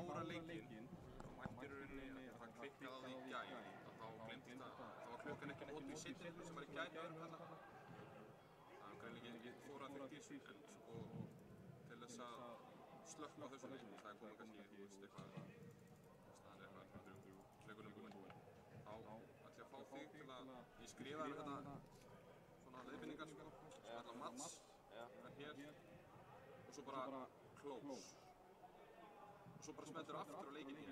klára leikinn þá mættir í rauninni að það klikkaði á því í gær að þá glemdist að þá var klokkan ekki nótuð í seinni sem var í gær með öðrum kalla. Það var greinilega ekki þórað fyrir þessu en sko til þess að slökkva á þessu leik það komið kannski eitthvað það eitthvað leikunum búinn. Þá ætla ég að fá þig til að ég skrifaði þetta svona leiðbeiningar sko sem ætla Mats hér og svo bara close og svo bara smeltur aftur á leikinn í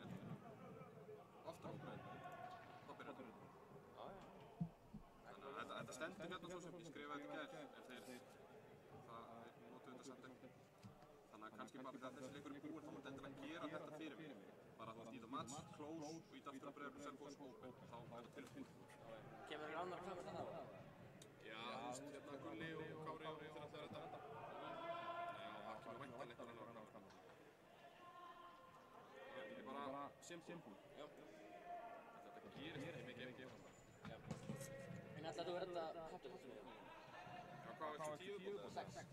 aftur á þá byrjar þetta. Þannig að þetta stendur hérna svo sem ég skrifaði þetta í gær en þeir notuðu þetta samt ekki. Þannig að kannski bara þegar þessi leikur búinn þá mátti endilega gera þetta fyrir mig. Bara þú íta Mats, close og íta aftur á Breiðablik Selfoss open þá þetta tilbúinn. Kemur þér annar að klára þetta? Já, þú veist, hérna Gulli og Kári og þeir ætla að redda. Já, það kemur væntanlega einhver annar að klára. Þetta er bara simple. Já. Þetta gerist ekki mikið ef ekki. En ætlar þú að redda kapteinsins? Já, hvað var þetta? 10 viðbót? 6.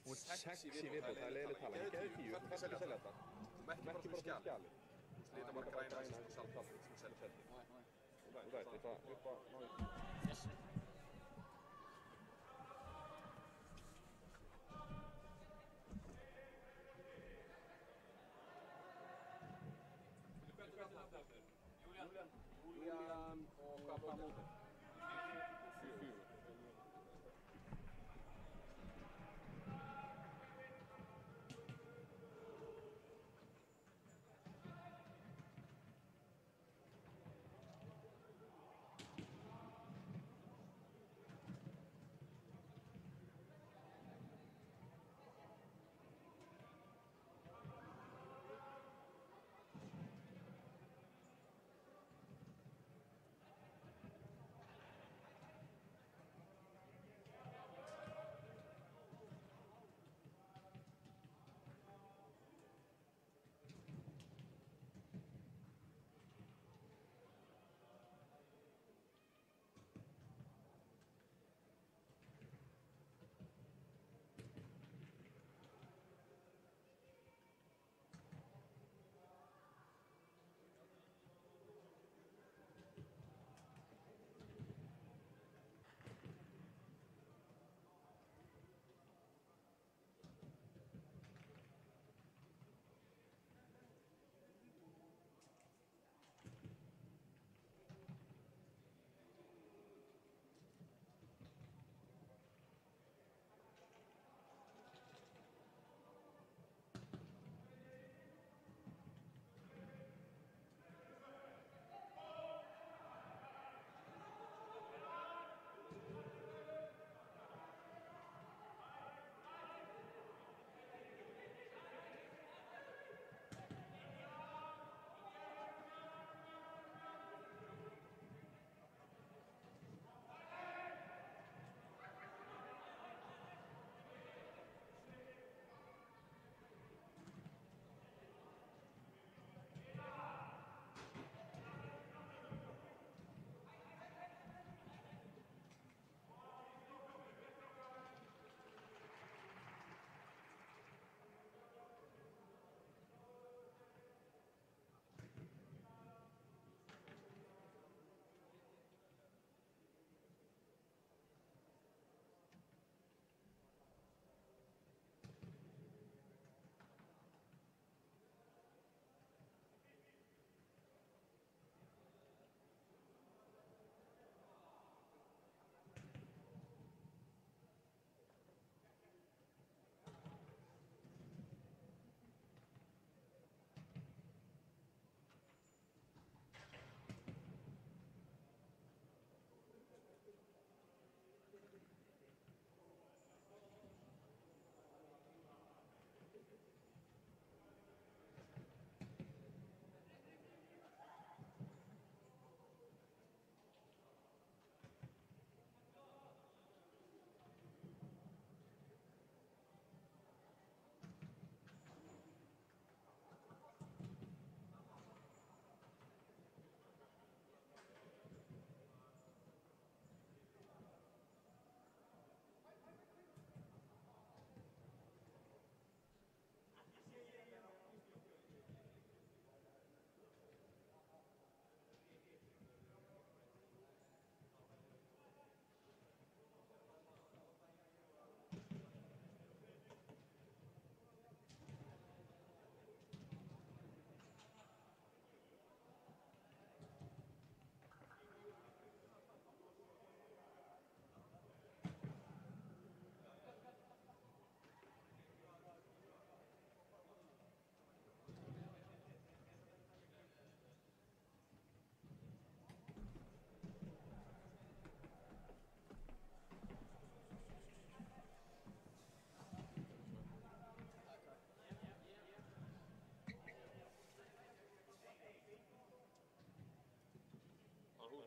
Og 6 í viðbót, það er leiðileg tala. Ég geði 10, þú kannski selja þetta. Þú merkir bara svona skjali. Þú lítið bara græna þessu svona saltall sem selja. Þú veit, eitthvað upp að náðu. Yes. Julian og hvað mótið? 4.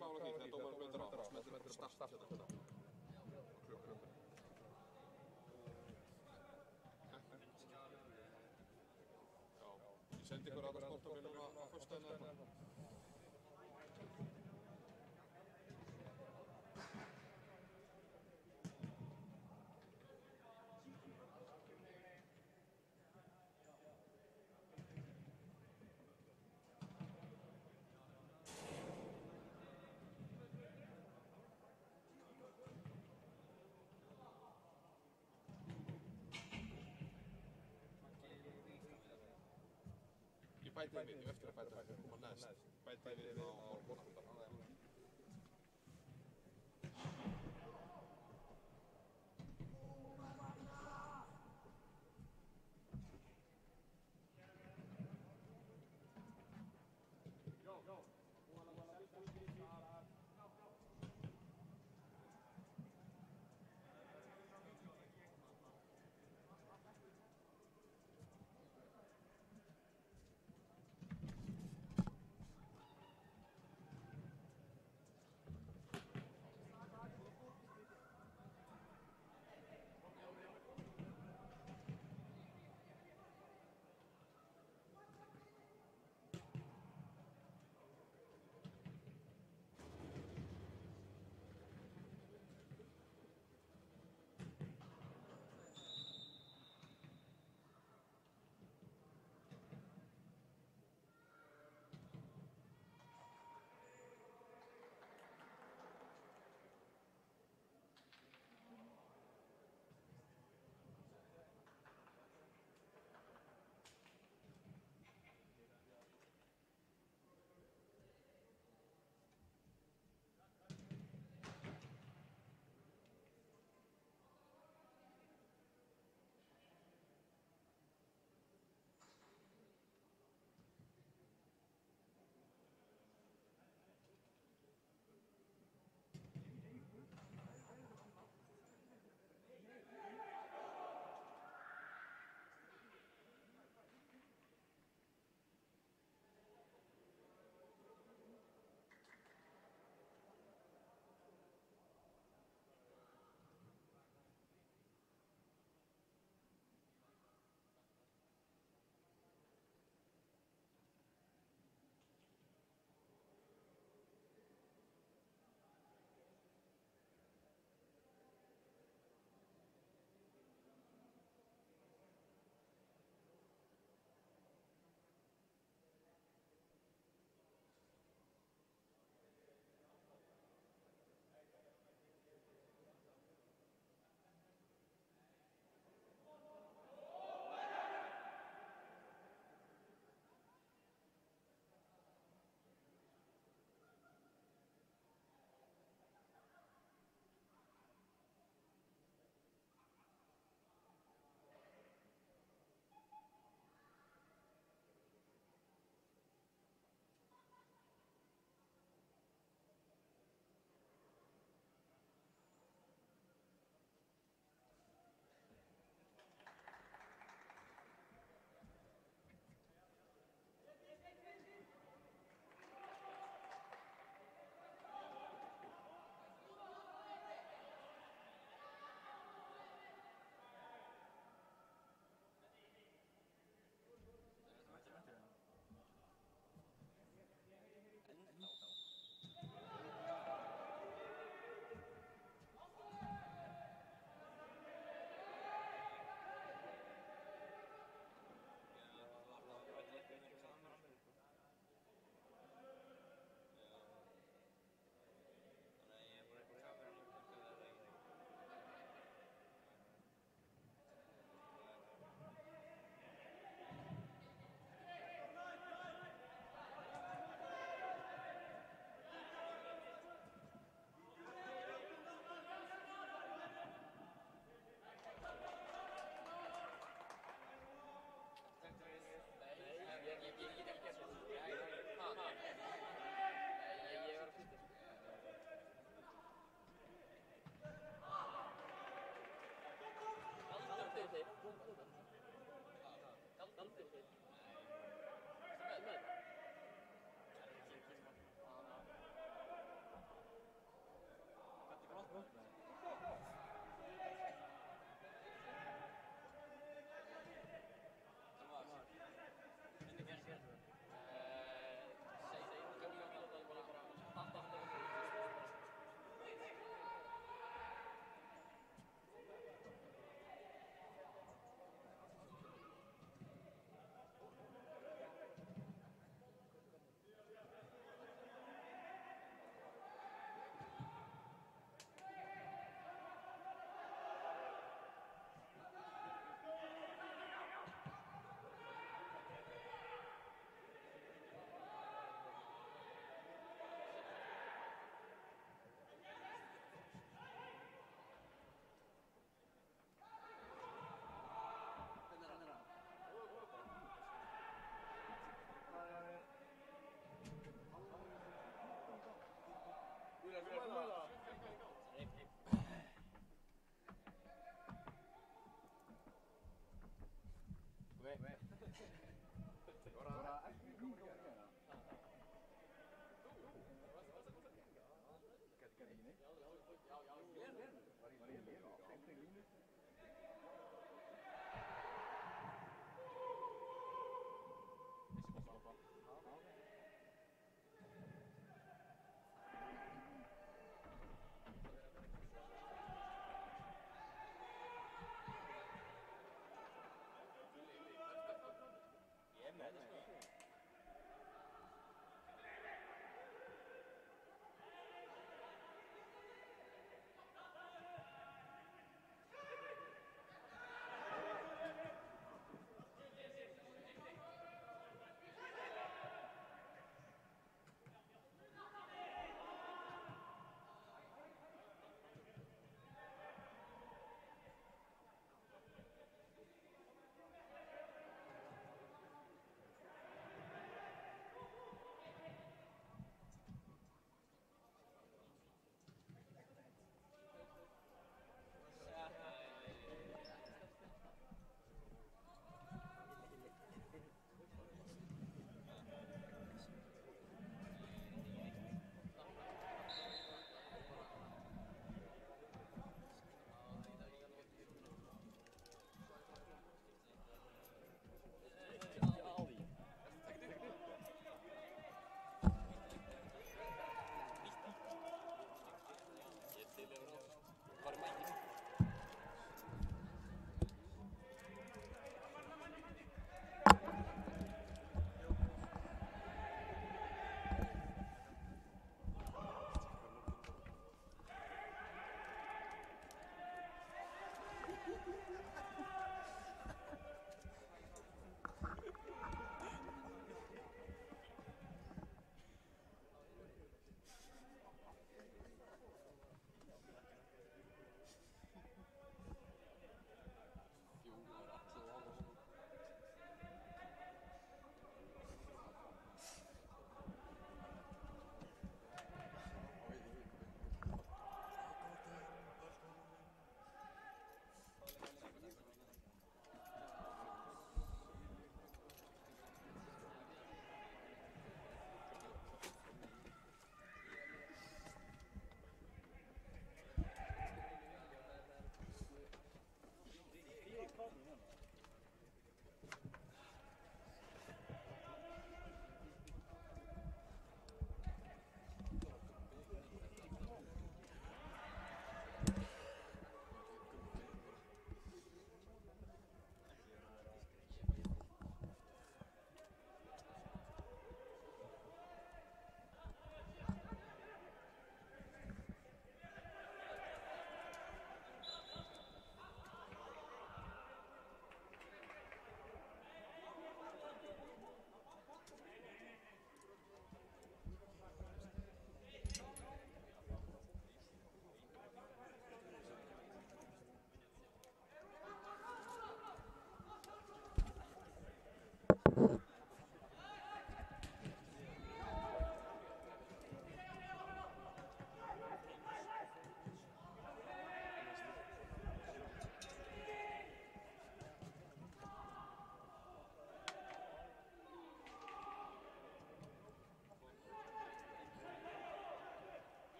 klára því þegar dómarinn breytir á, þá smellir bara start hérna. Á klukkunum. Já, ég sendi ykkur aðra sportafélaguna á föstudaginn eða eitthvað. Ég bæti við mig, eftir að bæta við mig, koma næst. Bæti við mig á morgun.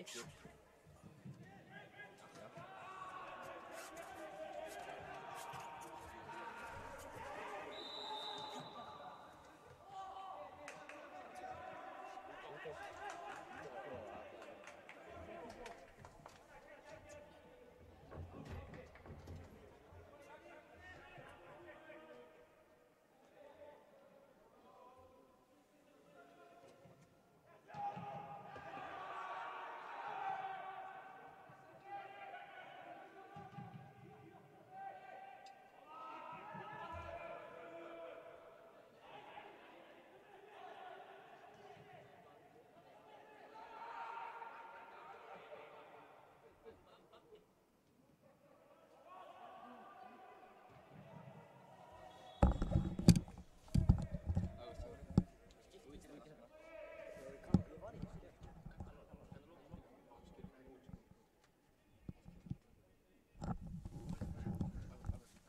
Ekki.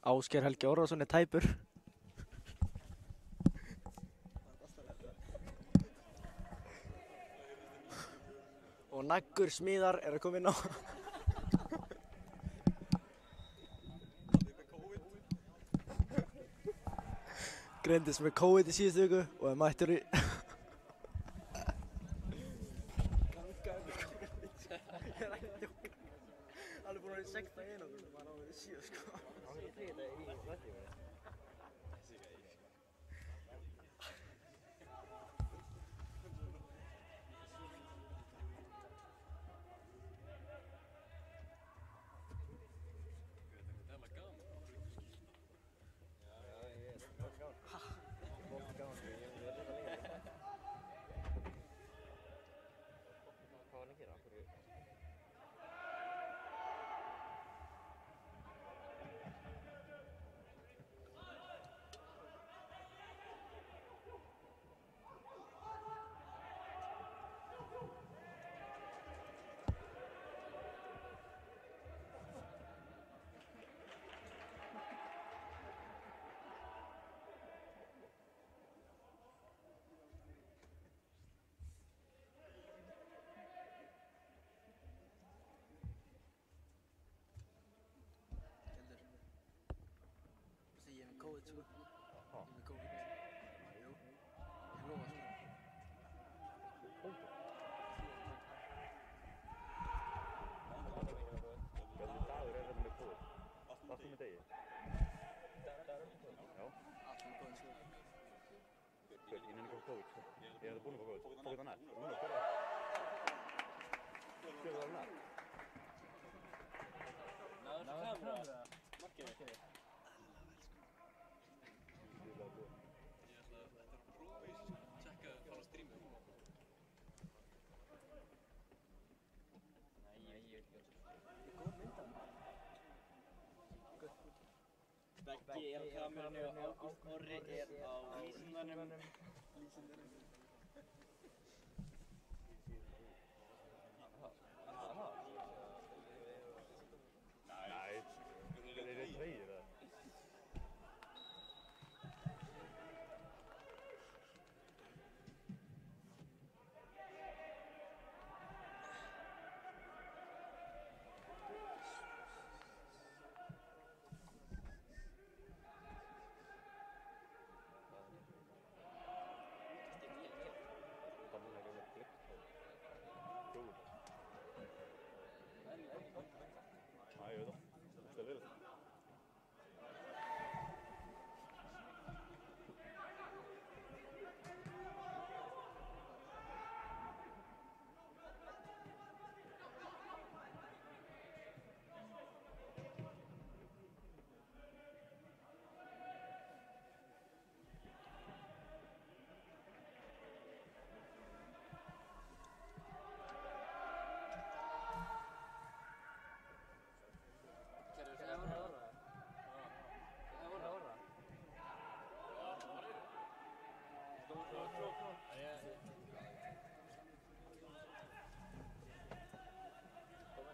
Ásgeir Helgi Órðarsson er tæpur. Og Naggur Smíðar er að koma inn á. Greindist með COVID í síðustu viku og er mættur í... Hann er búinn að vera í 16 einangrun og hann á að vera í 7 sko. Hann er að tryggja þetta í lækningu. COVID sko. Ég er með COVID. Jú. Ég lofa sko. Hvernig dagur er þetta með COVID? Varstu með degi? Já. Allt með COVID sko. Ég nenni ekki á COVID sko. Ég hefði búin að fá COVID. Tók þetta nær. Núna, hvað var nær? Náður kamera. Markið. Beggi er á kamerunni og Ágúst Orri er á lýsindanum.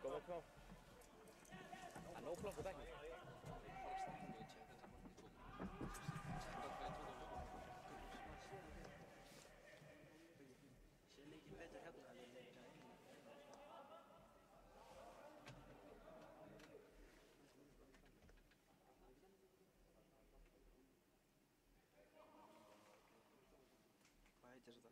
Kommer kvar. Han har plan på däcken. Känner lite bättre hemma. Vad heter det?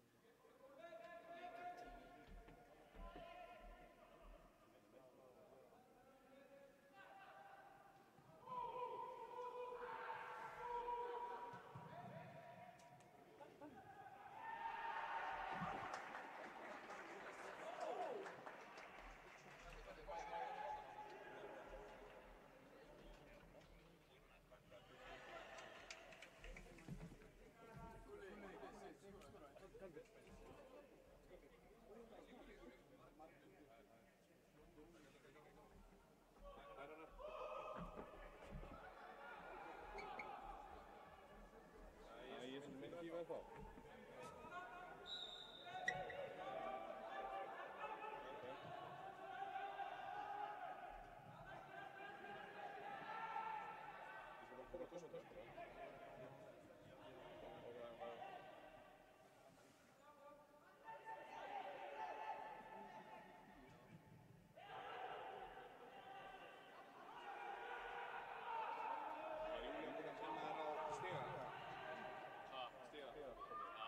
Nej, ge som en kiva kvar. Stela.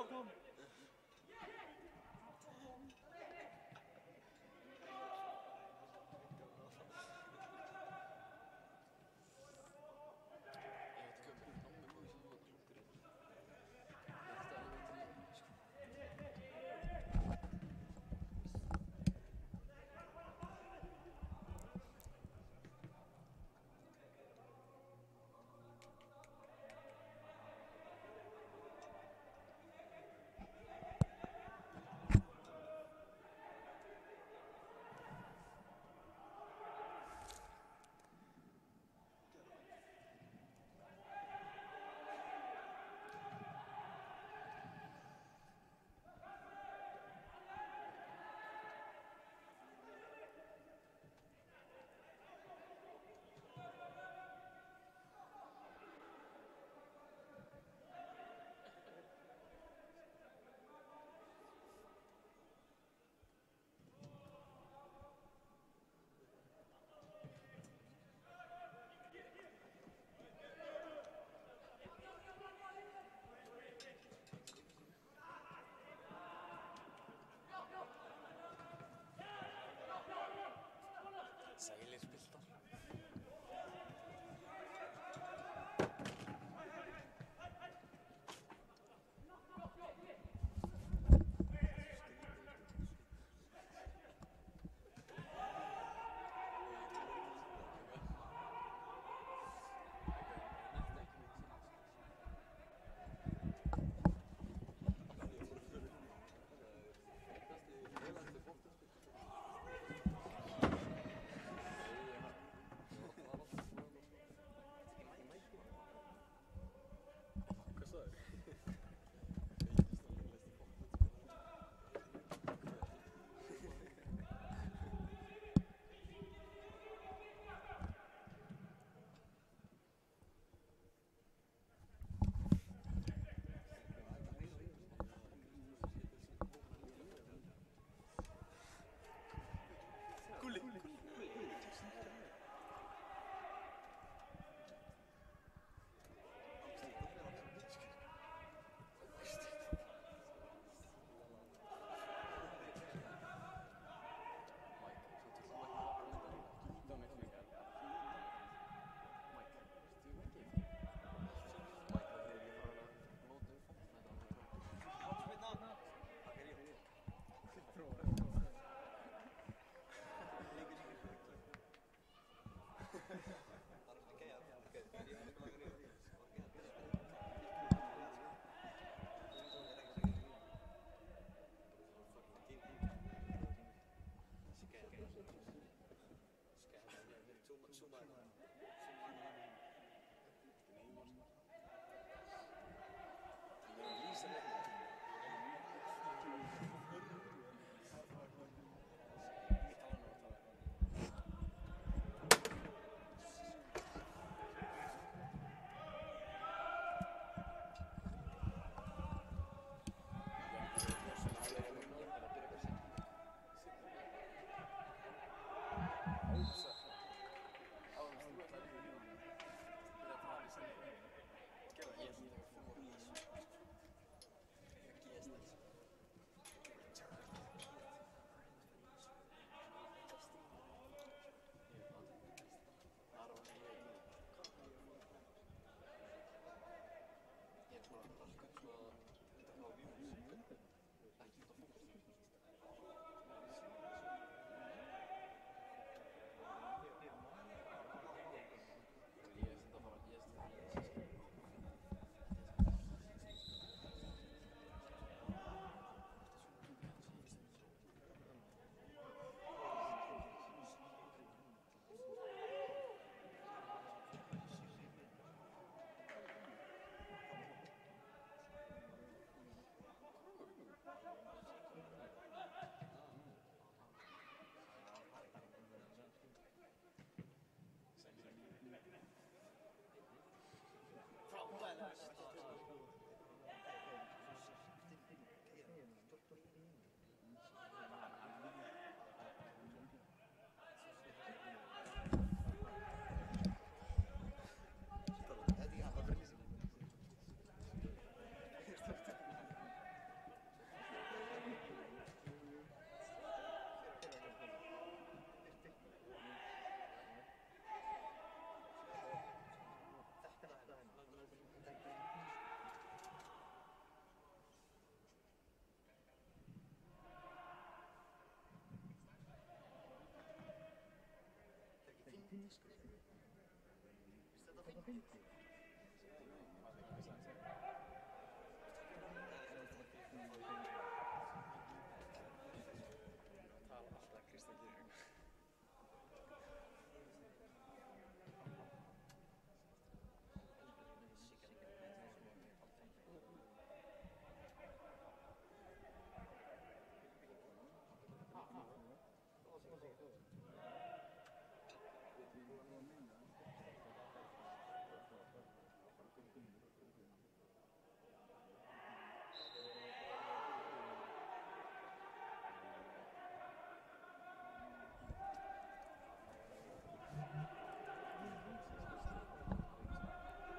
Tom!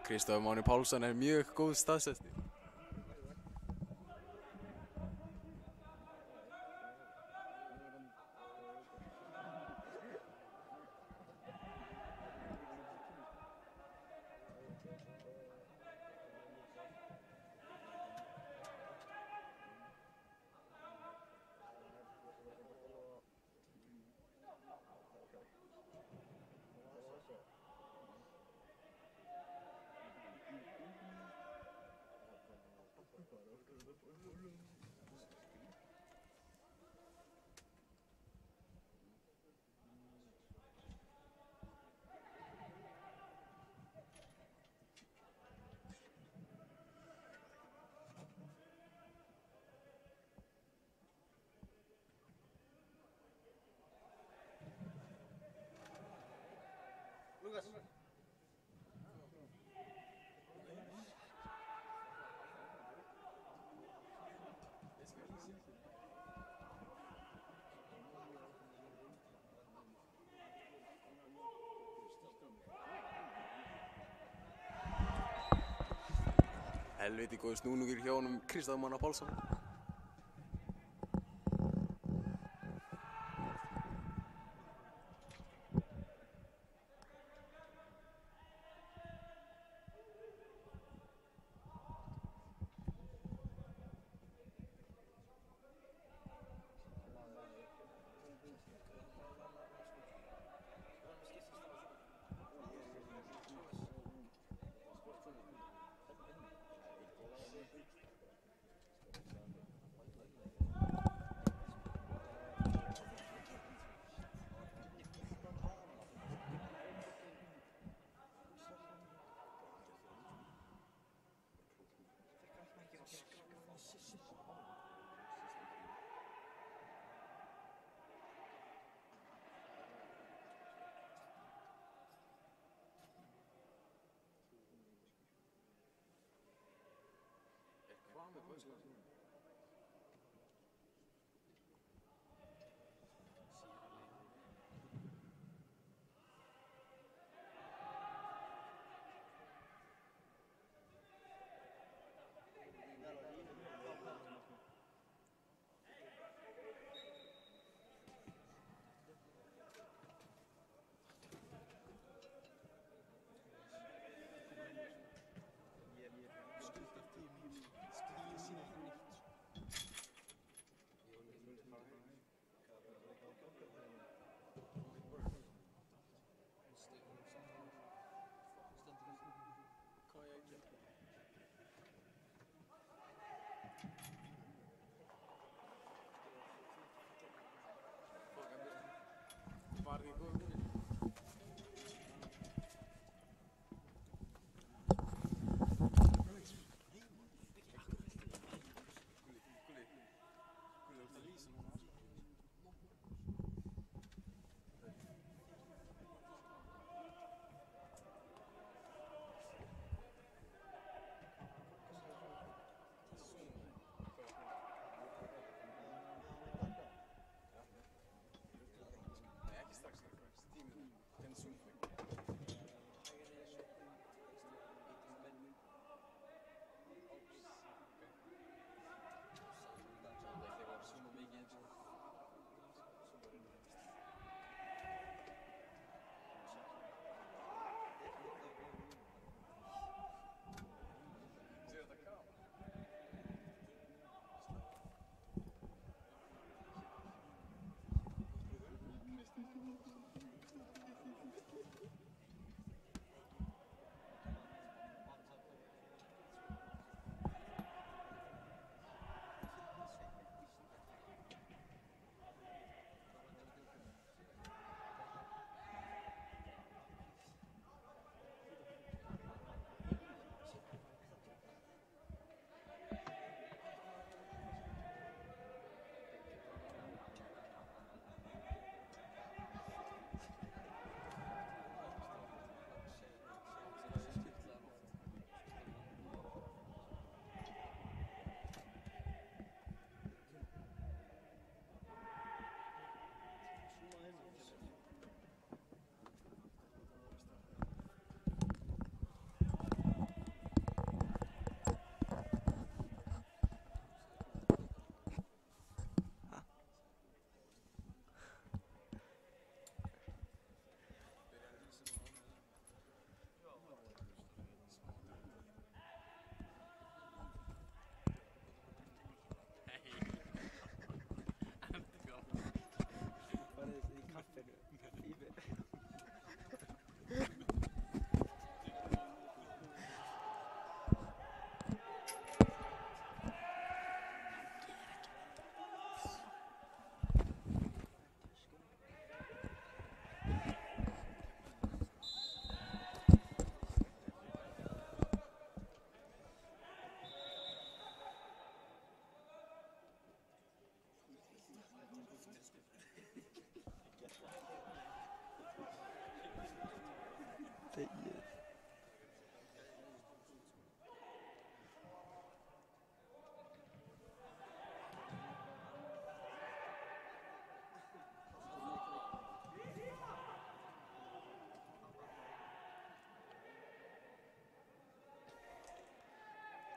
Kristoffer Máni Pálsson mjög góð staðsetning. Lucas. Helviti góð snúningur hjá honum Kristoffer Mána Pálsson.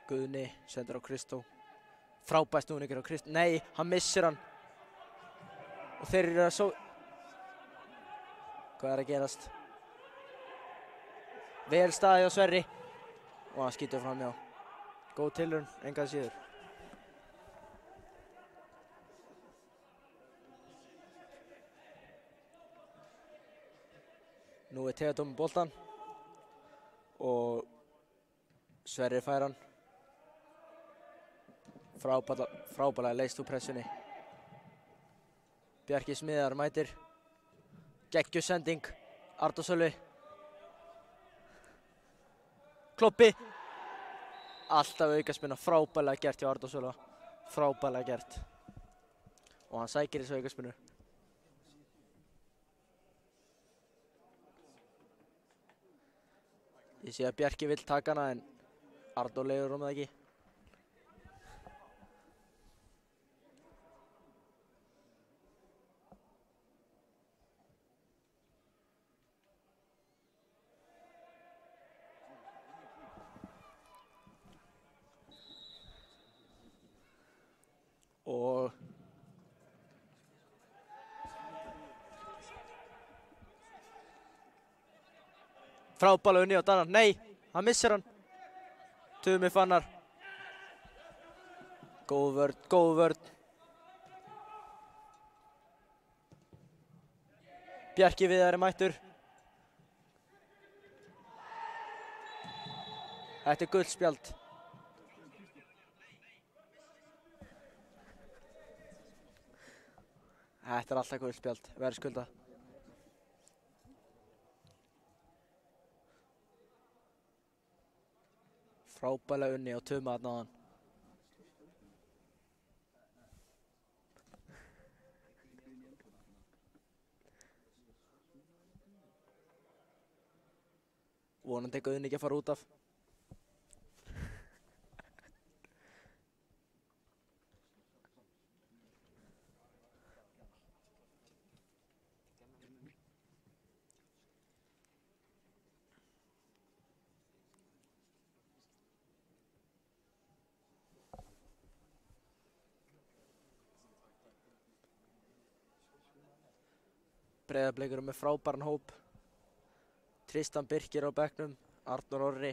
Guðni sendur á Kristó. Frábær snúningur á Kristó. Nei, hann missir hann. Og þeir eru að Hvað að gerast? Vel staðið á Sverri. Og hann skýtur fram hjá. Góð tilraun, engan síður. Nú Theodór með boltan. Og Sverri fær hann. Frábærlega leyst úr pressunni. Bjarki Smiðar mætir. Geggjuð sending. Arnór Sölvi. Kloppi. Alltaf aukaspinna. Frábærlega gert hjá Arnór Sölva. Frábærlega gert. Og hann sækir þessu aukaspinnu. Ég sé að Bjarki vill taka hana en Arnór leyfir honum það ekki. Og frábærlega unni á Dannar. Nei, hann missir hann. Tumi Fannar. Góð vörn. Bjarki Viðar mættur. Þetta gult spjald. Þetta alltaf gult spjald, verðskulda. Frábærlega unni og Tuma þarna á hann. Vonandi Guðni ekki að fara út af. Breiðablik eru með frábæran hóp. Tristan Birkir á bekknum, Arnór Orri.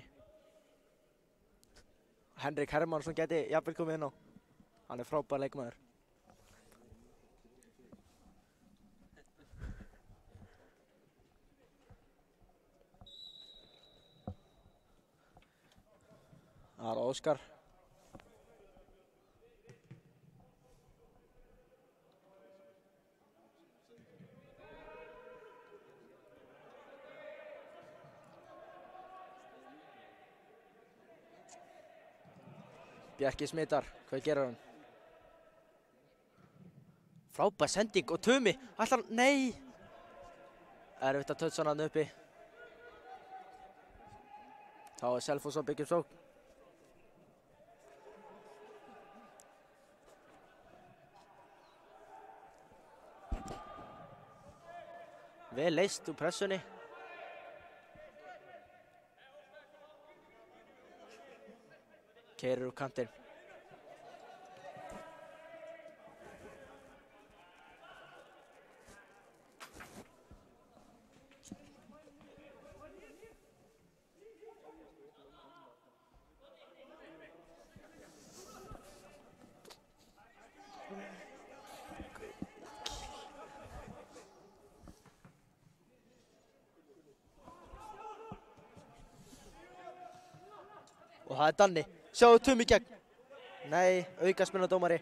Henrik Hermannsson gæti jafnvel komið inn á. Hann frábær leikmaður. Það Óskar. Bjarki Smitar, hvað gerir hann? Frábær sending og Tumi, ætlar hann, nei! Erfitt að tötsa hann uppi. Þá Selfoss að byggja upp sókn. Vel leyst úr pressunni. Keirir úr kantinn. Og það Danni. Sjáðu Tumi gegn. Nei, aukaspinna dómari.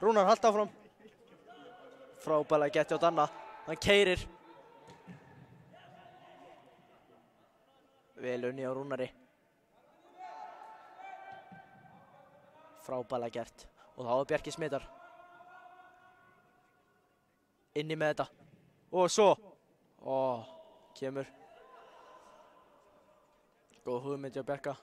Rúnar halda áfram. Frábærlega gert hjá Danna. Hann keirir. Vel unni á Rúnari. Frábærlega gert. Og þá Bjarki Smitar. Inni með þetta. Og svo. Kemur. Góð hugmynd hjá Bjarka.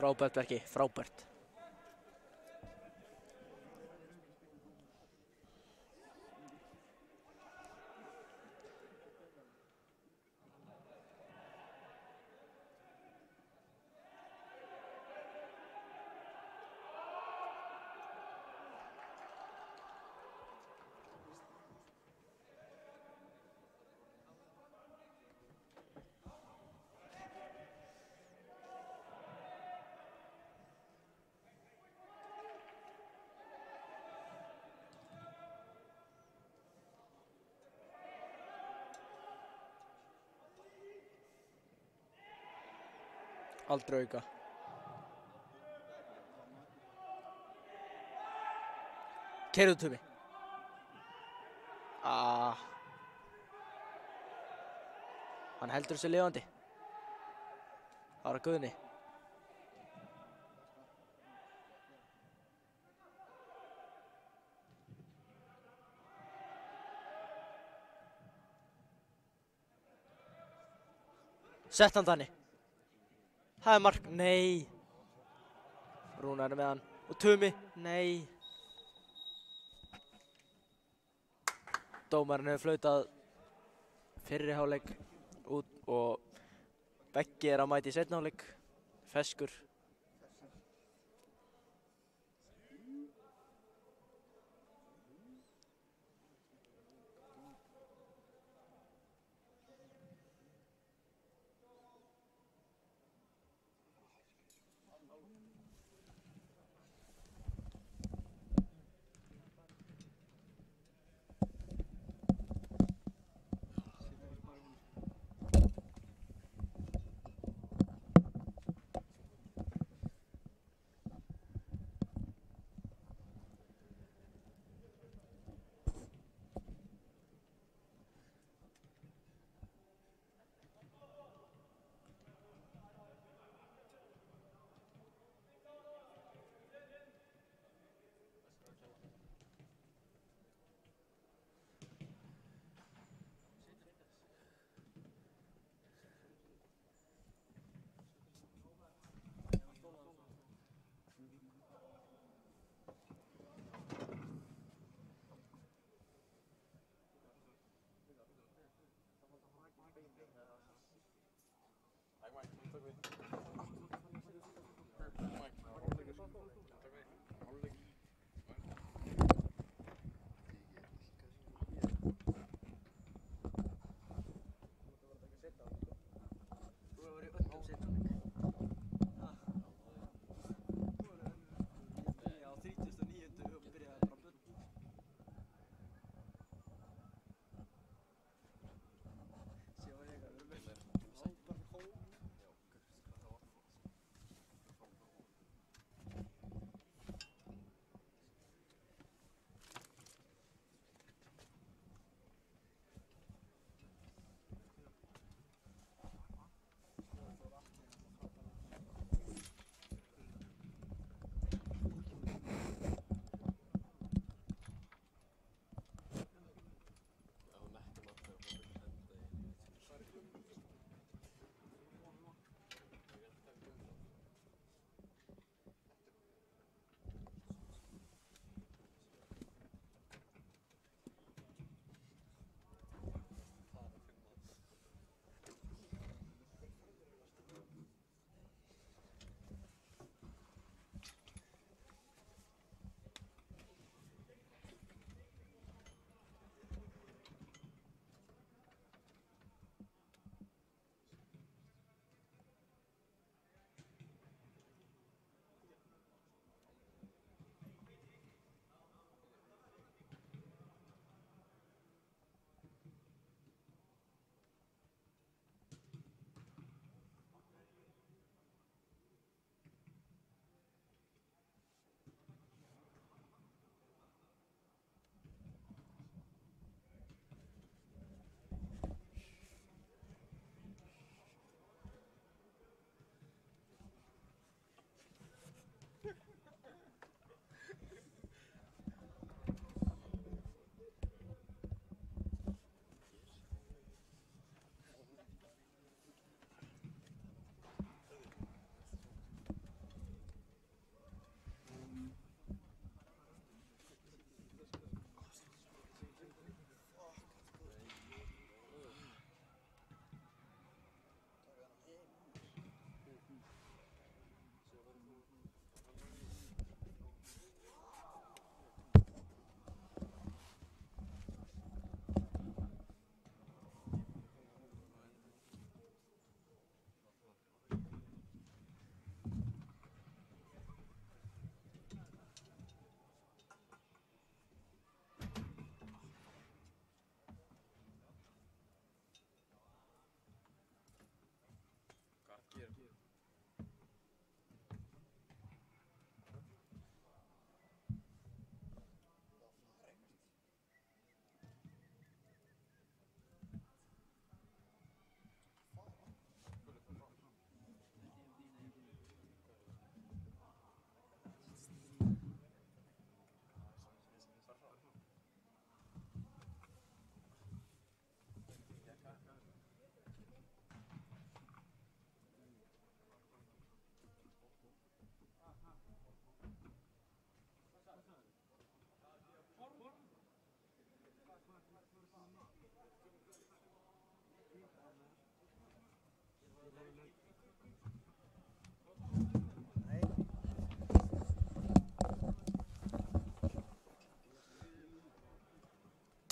Frábært Bjarki, frábært. Aldrei auka. Keyrðu Tumi. Hann heldur þessu lifandi. Bara Guðni. Sett hann þannig. Það er mark. Nei. Rúnar er með hann. Og Tumi. Nei. Dómarinn hefur flautað fyrri hálfleik út og Beggi er að mæta í seinni hálfleik. Feskur.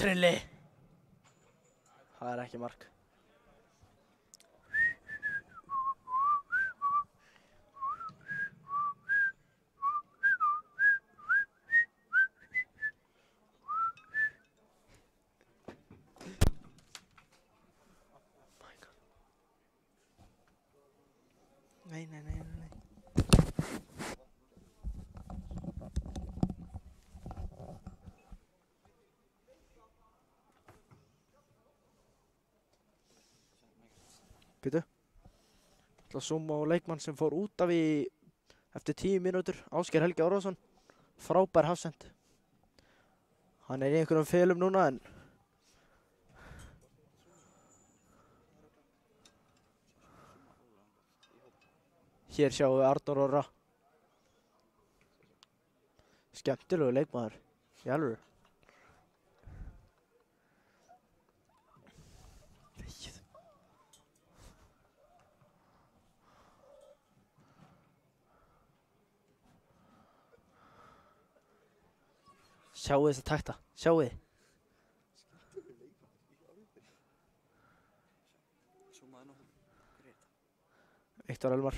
Krilli. Það er ekki mark. Nei. Býtu. Það er að zooma á leikmann sem fór út af eftir 10 mínútur. Ásgeir Helgi Árásson. Frábær hafsend. Hann er í einhverjum felum núna en hér sjáum við Arnór Orra. Skemmtilegu leikmaður. Í alvöru. Sjáu þess að takta. Sjáu þið. Viktor Elmar.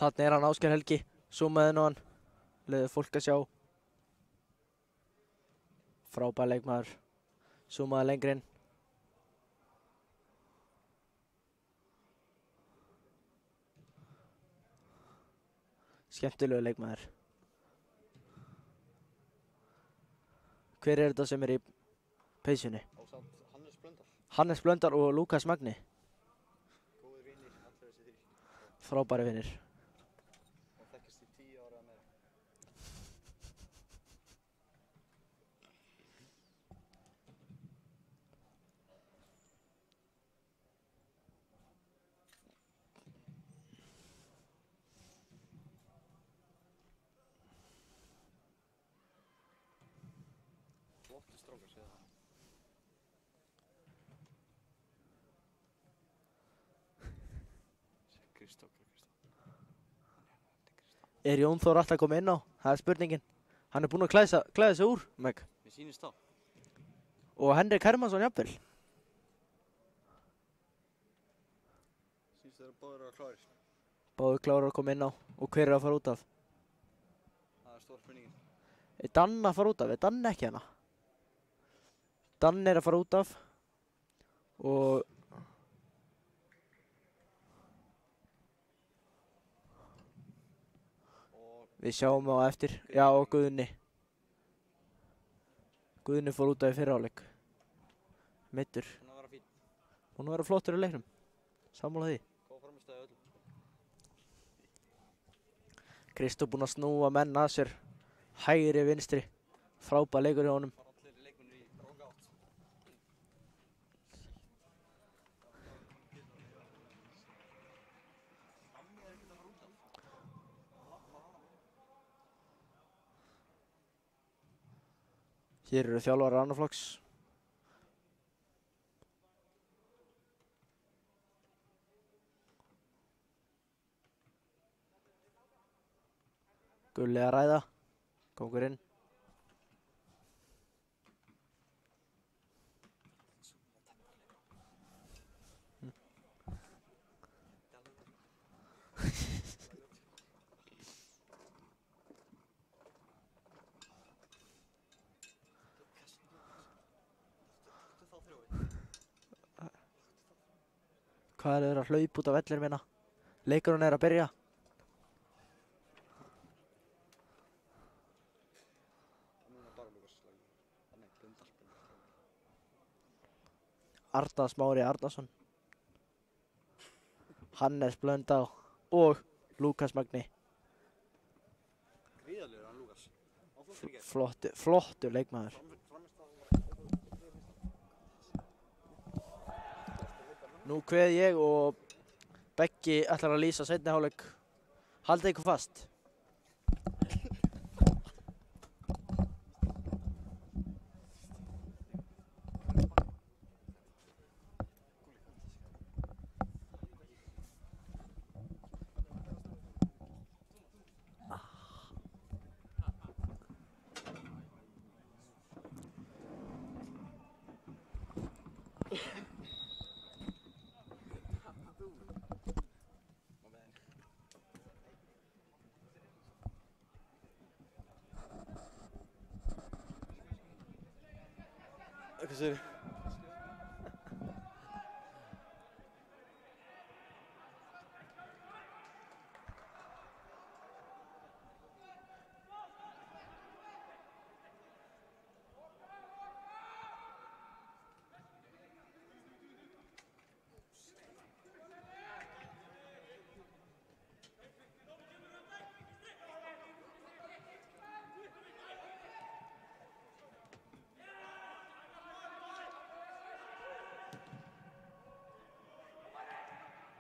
Þarna er hann Ásgeir Helgi. Zoomaði nú hann. Leðið fólk að sjá. Frábær leikmaður. Zoomaði lengri inn. Skemmtilegu leikmaður. Hver er þetta sem er í peysunni? Hannes Blöndal. Hannes Blöndal og Lukas Magni. Góðir vinir, allir þessi þrír. Frábæri vinir. Og þekkist í 10 ára eða meira. Flottir strákar, segðu það. Kristóf. Er Jón Þór alltaf að koma inn á? Það er spurningin. Hann er búinn að klæða sig úr, Meg. Mér sýnist þá. Og Henrik Hermansson jafnvel. Sýnist þeirra báðir að klárir. Báður klárar að koma inn á. Og hver er að fara út af? Það er stór spurningin. Er Dan að fara út af? Er Dan ekki hana? Dan er að fara út af. Og við sjáum á eftir. Já, og Guðni. Guðni fór út af í fyrri hálfleik. Meiddur. Hún að vera fín. Búinn að vera flottur í leiknum. Sammála því. Góð framistæði öllum. Kristó búinn að snúa menn að sér. Hægri vinstri. Frábær leikur hjá honum. Bara allir leikmennir í róka átt. Hér eru þjálfarar annar flokks. Gulli að ræða. Kóngur inn. Hvað er þeir að hlaupa út af vellir minna? Leikurinn er að byrja. Núna bara Lukas slagið. Nei, Blöndal. Arnar Smári Arnarsson. Hannes Blöndal og Lukas Magni. Gríðarlegur hann Lukas. Á flottur í gerð. Flottur leikmaður. Nú kveð ég og Beggi ætlar að lýsa seinni hálfleik. Haldið ykkur fast. Hvað segir þið?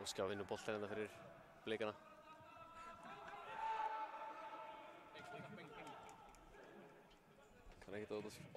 Óskar vinnur boltann hérna fyrir Blikana. Kann ekkert að óta sér.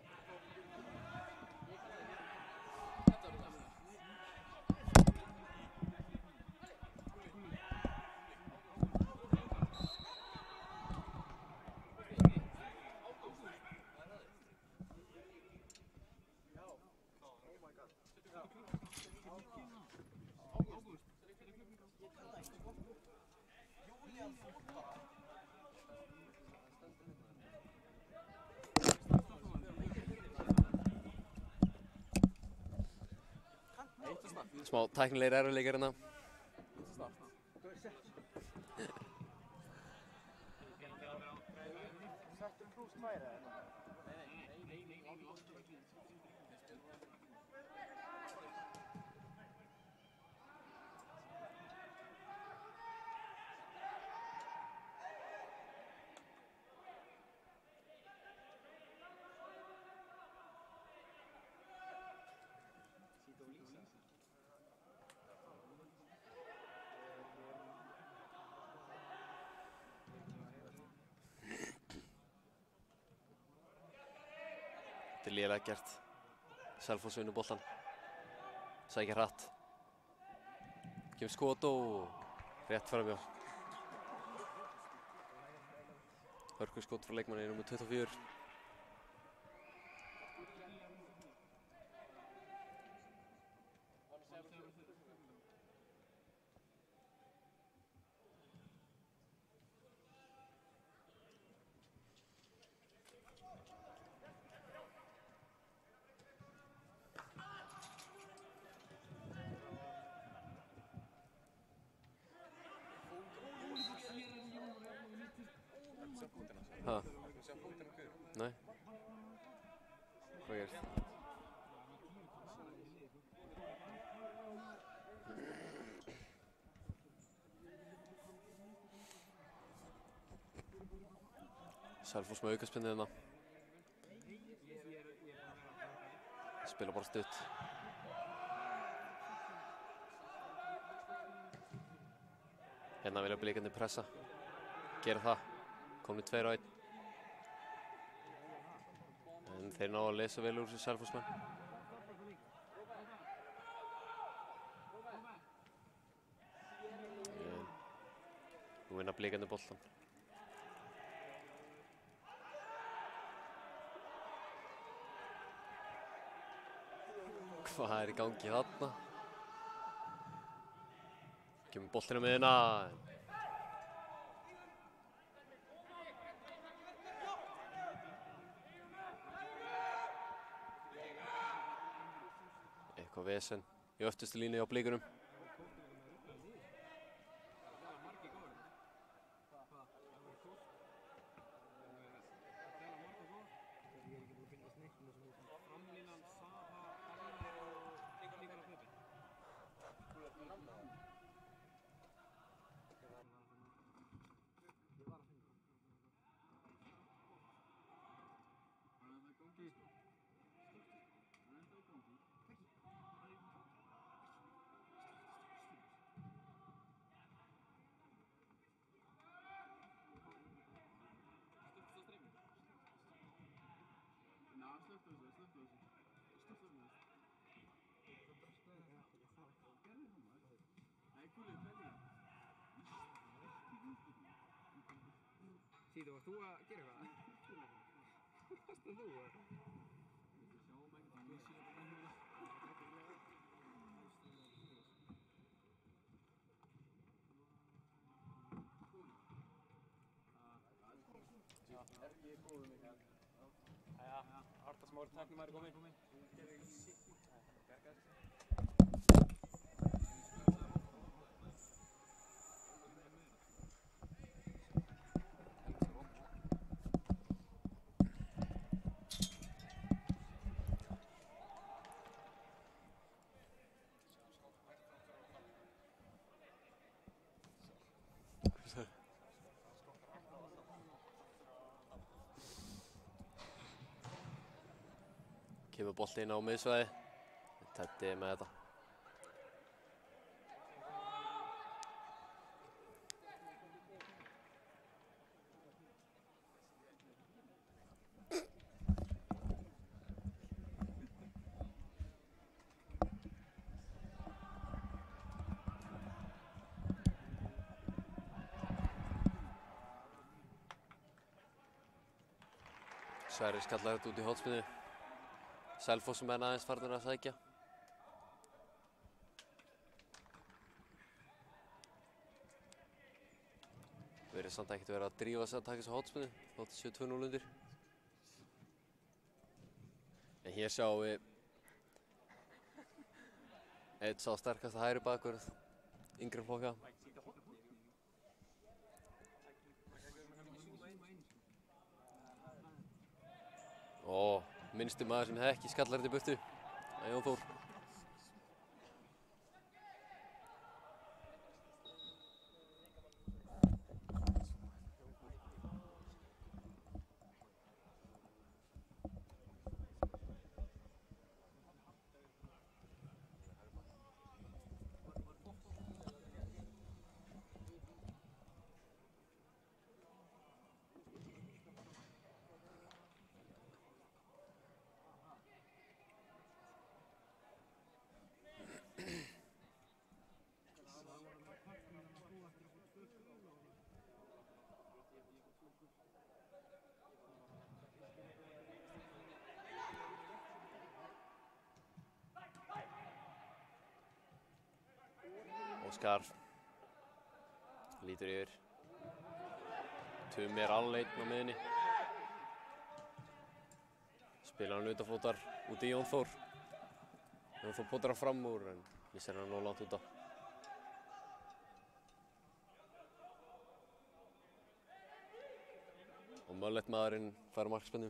Smá tæknilegir erfiðleikar hérna. Þetta er lélega gert. Selfoss vinnur boltann. Sækir hratt. Kemur skot og rétt framhjá. Hörku skot frá leikmanni númer 24. Ha? Nei. Hvað gerst? Selfoss með aukaspyrnu hérna. Spila bara stutt. Hérna vilja Blikarnir pressa. Gera það. Komnir 2 á 1. En þeir ná að lesa vel úr sér Selfossmenn. Nú vinna Blikarnir boltann. Hvað er í gangi þarna? Kemur boltinn á miðjuna. Eitthvað vesen í öftustu línu á Blikunum. Sýðu, varst þú að gera eitthvað? Varst það þú? Jæja, Arda Smári tæknumæri kominn. Kemur bolti inn á miðsvæði. Teddi er með þetta. Sverrir skallar þetta út í hornspyrnu. Selfoss menn aðeins farnir að sækja. Verið samt ekkert verið að drífa sig að taka þessu hornspyrnu þótt 7-2-0 undir. En hér sjáum við einn sá sterkasta hægri bakvörð yngri flokka. Og minnsti maður sem ekki skallar þetta í burtu. Það er Jón Þór. Óskar lítur yfir. Tumi er alveg einn á miðjunni. Spilar hann utanfótar út í Jón Þór. Jón Þór potar hann fram úr en missir hann nóg langt út á. Og Möllett maðurinn fær markspennu.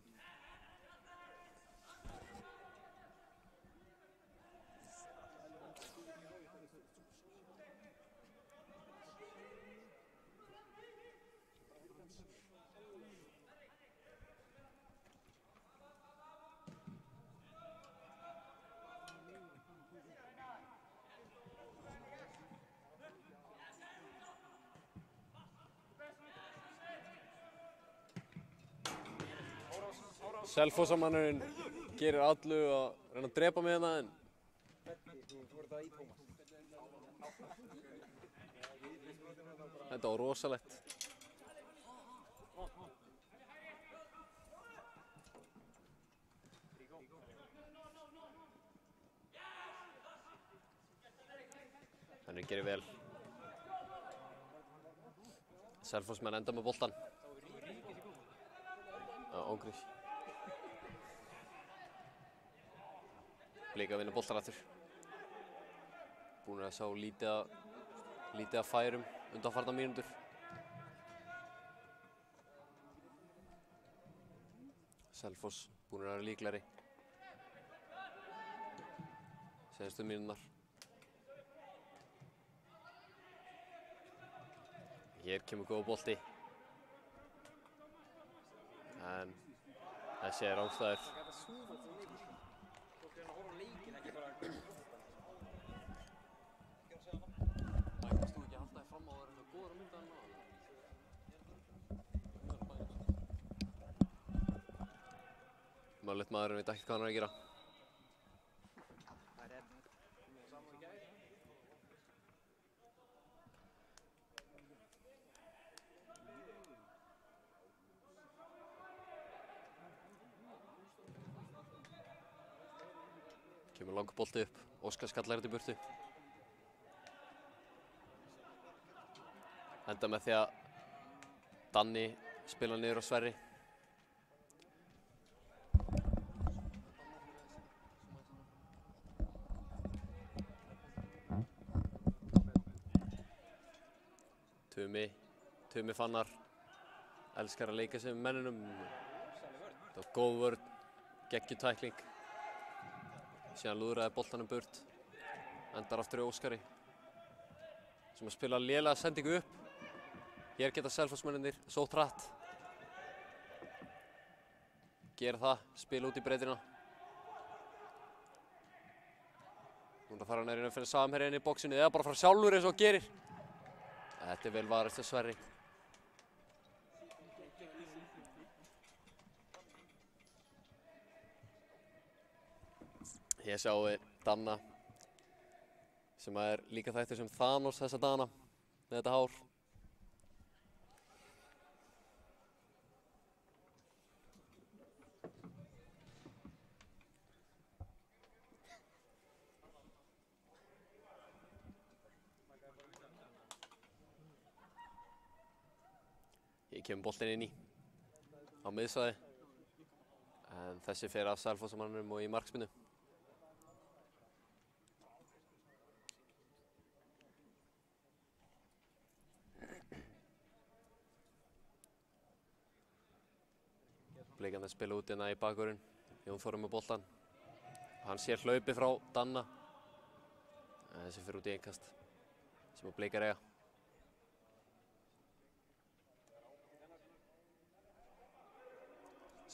Selfossamannurinn gerir allu að reyna að drepa með hana en þetta var rosalegt. Þannig gerir vel. Selfossmenn enda með boltan. Ógrís. Blika vinna boltan aftur. Búin að sjá lítið að færum undanfarna mínútur. Selfoss búin að vera líklegri. Seinustu mínúturnar. Hér kemur góð bolti. En þessi er rangstæður. Möllett maðurinn veit ekkert hvað hann er að gera. Kemur langur bolti upp. Óskar skallar þetta í burtu. Enda með því að Danni spila niður á Sverri. Tumi Fannar elskar að leika sig með mennunum. Það var góð vörn, geggjutækling. Síðan lúðraði boltanum burt. Endar aftur í Óskari sem að spila lélega sendingu upp. Hér geta Selfossmennirnir sótt hratt. Gera það, spila út í breiddina. Núna fara hann inn að finna samherja inn í boxinu eða bara fara sjálfur eins og gerir. Þetta er vel varist af Sverri. Hér sjáum við Danna sem er líka þættur sem Thanos þessa dagana með þetta hár. Hér kemur boltinn inn í á miðsvæði en þessi fer af Selfossmannum og í markspyrnu. Blikarnir spila út hérna í bakvörðinn. Jón Þór með boltann. Hann sér hlaupi frá Danna. Þessi fer út í innkast sem að Blikar eiga.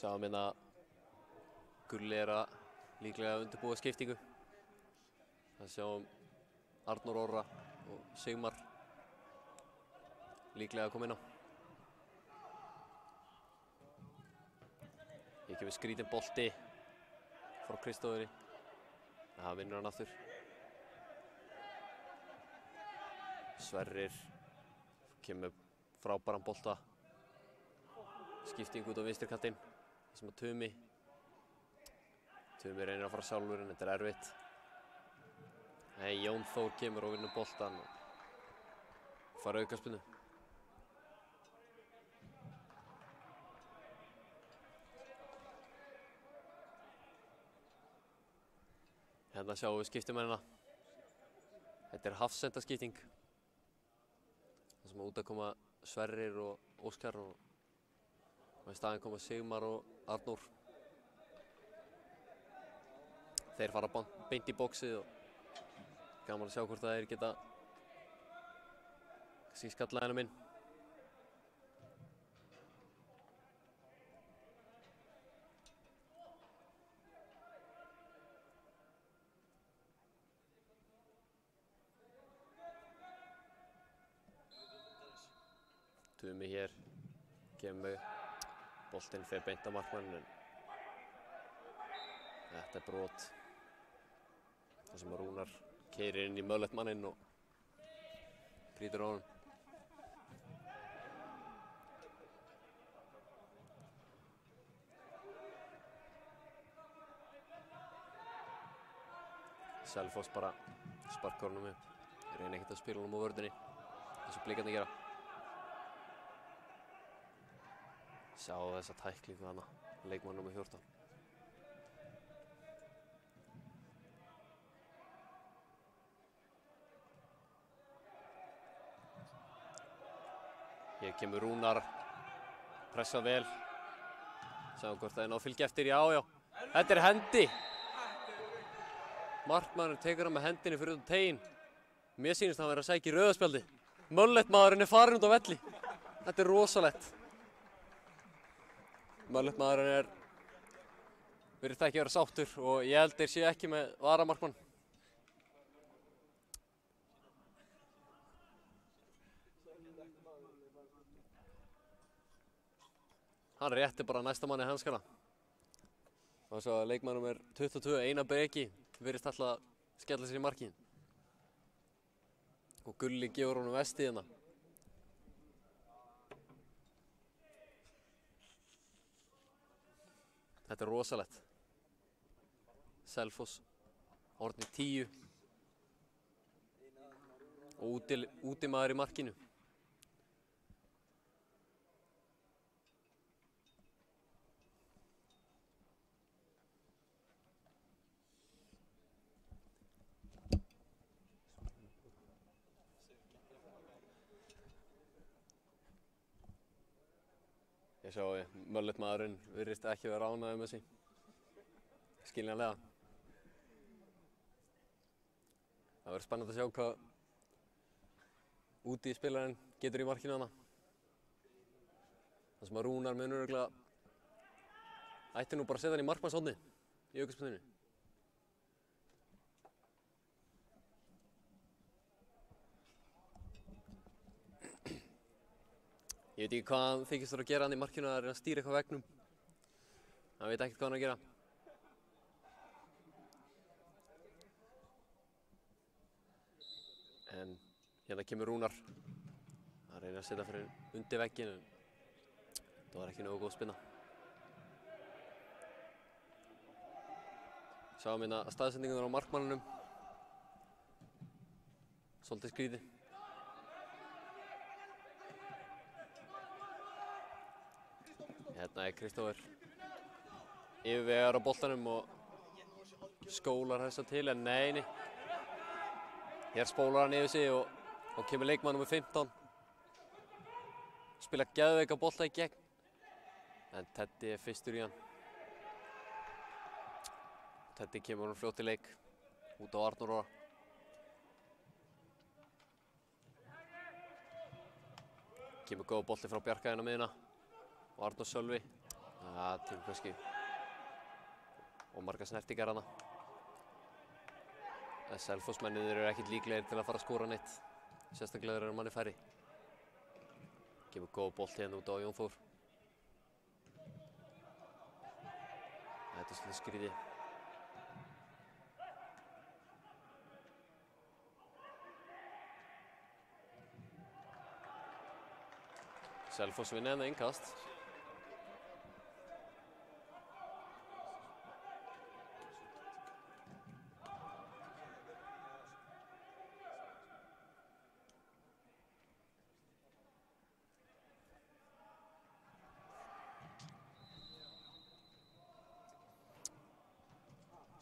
Sjáum hérna Gulli er að líklega undirbúa skiptingu. Það sjáum Arnór Orra og Sigmar líklega að koma inn á. Hér kemur skrítinn bolti frá Kristóferi. Það vinnur hann aftur. Sverrir kemur frábæran bolta. Skipting út á vinstri kantinn. Það sem að Tumi reynir að fara sjálfur en þetta er erfitt. Nei, Jón Þór kemur og vinnur boltan og fara aukaspyrnu. Hérna sjáum við skiptimennina. Þetta er hafsendaskipting. Það sem að út að koma Sverrir og Óskar og í staðinn koma Sigmar og Arnór. Þeir fara beint í boxið og gaman að sjá hvort þeir geta skallað hennum inn. Tumi hér, kemur boltinn fer beint á markmanninn. Þetta er brot. Það sem að Rúnar keyrir inn í mögulegt manninn og brýtur á honum. Selfoss bara sparkar honum upp. Þeir reyna ekkert að spila honum á vörðinni eins og Blikarnir gera. Sjá þessa tæklingu hana, leikmann nr. 14. Hér kemur Rúnar, pressa vel. Sjáum hvort það er ná að fylgja eftir, já. Þetta er hendi. Markmaðurinn tekur hann með hendinni fyrir út á teginn. Mér sýnist að hann verið að sækja í rauða spjaldi. Mölletmaðurinn er farin út á velli. Þetta er rosalegt. Mölletmaðurinn virðist ekki vera sáttur og ég held þeir séu ekki með varamarkmann. Hann rétti bara næsta manni hanskana. Og svo að leikmannum er 22, Einar Breki, virðist alltaf að skella sér í markið. Og Gulli gefur honum vestið hérna. Þetta er rosalegt. Selfoss orðnir 10 og útimaður í markinu. Ég sjá Möllet maðurinn virðist ekki vera ánægður með sig. Skiljanlega. Það verður spennandi að sjá hvað úti spilarinn getur í markinu hana. Það sem að Rúnar mun örugglega ætti nú bara að setja hann í markmannshornið í aukaspyrnunni. Ég veit ekki hvað hann þykist að gera hann í markinu, að reyna að stýra eitthvað veggnum. Hann veit ekkert hvað hann er að gera. En hérna kemur Rúnar að reyna að setja fyrir undir vegginn, en það var ekki nógu góð spinna. Sjáum hérna staðsendingunar á markmannunum. Svolítið skrítið. Hérna er Kristófer yfirvegar á boltanum og skólar þessa til, en nei. Hér spólar hann yfir sig og kemur leikmann nr. 15. Spila geðveika bolta í gegn, en Teddy er fyrstur í hann. Teddy kemur hann fljótt í leik út á Arnór Orra. Kemur góð bolti frá Bjarka inn á miðjuna og Arnór Sölvi. Það tekur kannski og marga snertingar hana. Selfossmennirnir eru ekkert líklegir til að fara að skora neitt, sérstaklega þeir eru manni færri. Kemur góð bolti hérna út á Jón Þór. Þetta er svolítið skrítið. Selfoss vinna hérna innkast.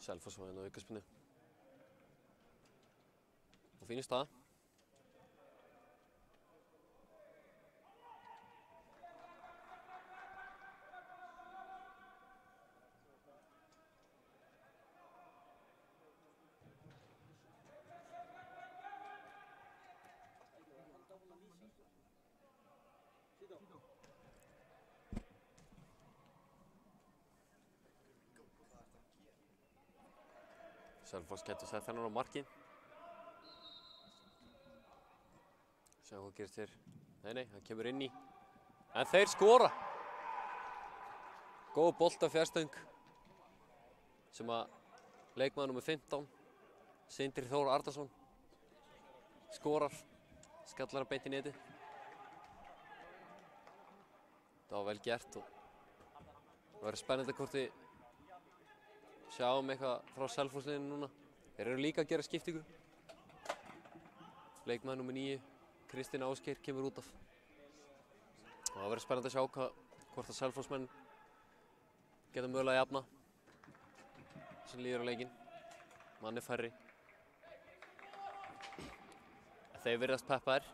Selfoss var hérna á aukaspyrnu. Og fín í stað. Selfoss getur sett hennan á markið. Sjá hvað gerist hér. Nei, hann kemur inn í. En þeir skora! Góð bolta fjarstöng sem að leikmaður nr. 15, Sindri Þór Arnarsson, skorar. Skallar hann beint í netið. Það var vel gert og það verður spennandi hvort við sjáum eitthvað frá Selfossliðinu núna. Þeir eru líka að gera skiptingu. Leikmaður nr. 9, Kristinn Ásgeir, kemur út af. Og það verður spennandi að sjá hvort að Selfossmenn geta mögulega að jafna sem líður á leikinn. Manni færri. Þeir virðast peppaðir.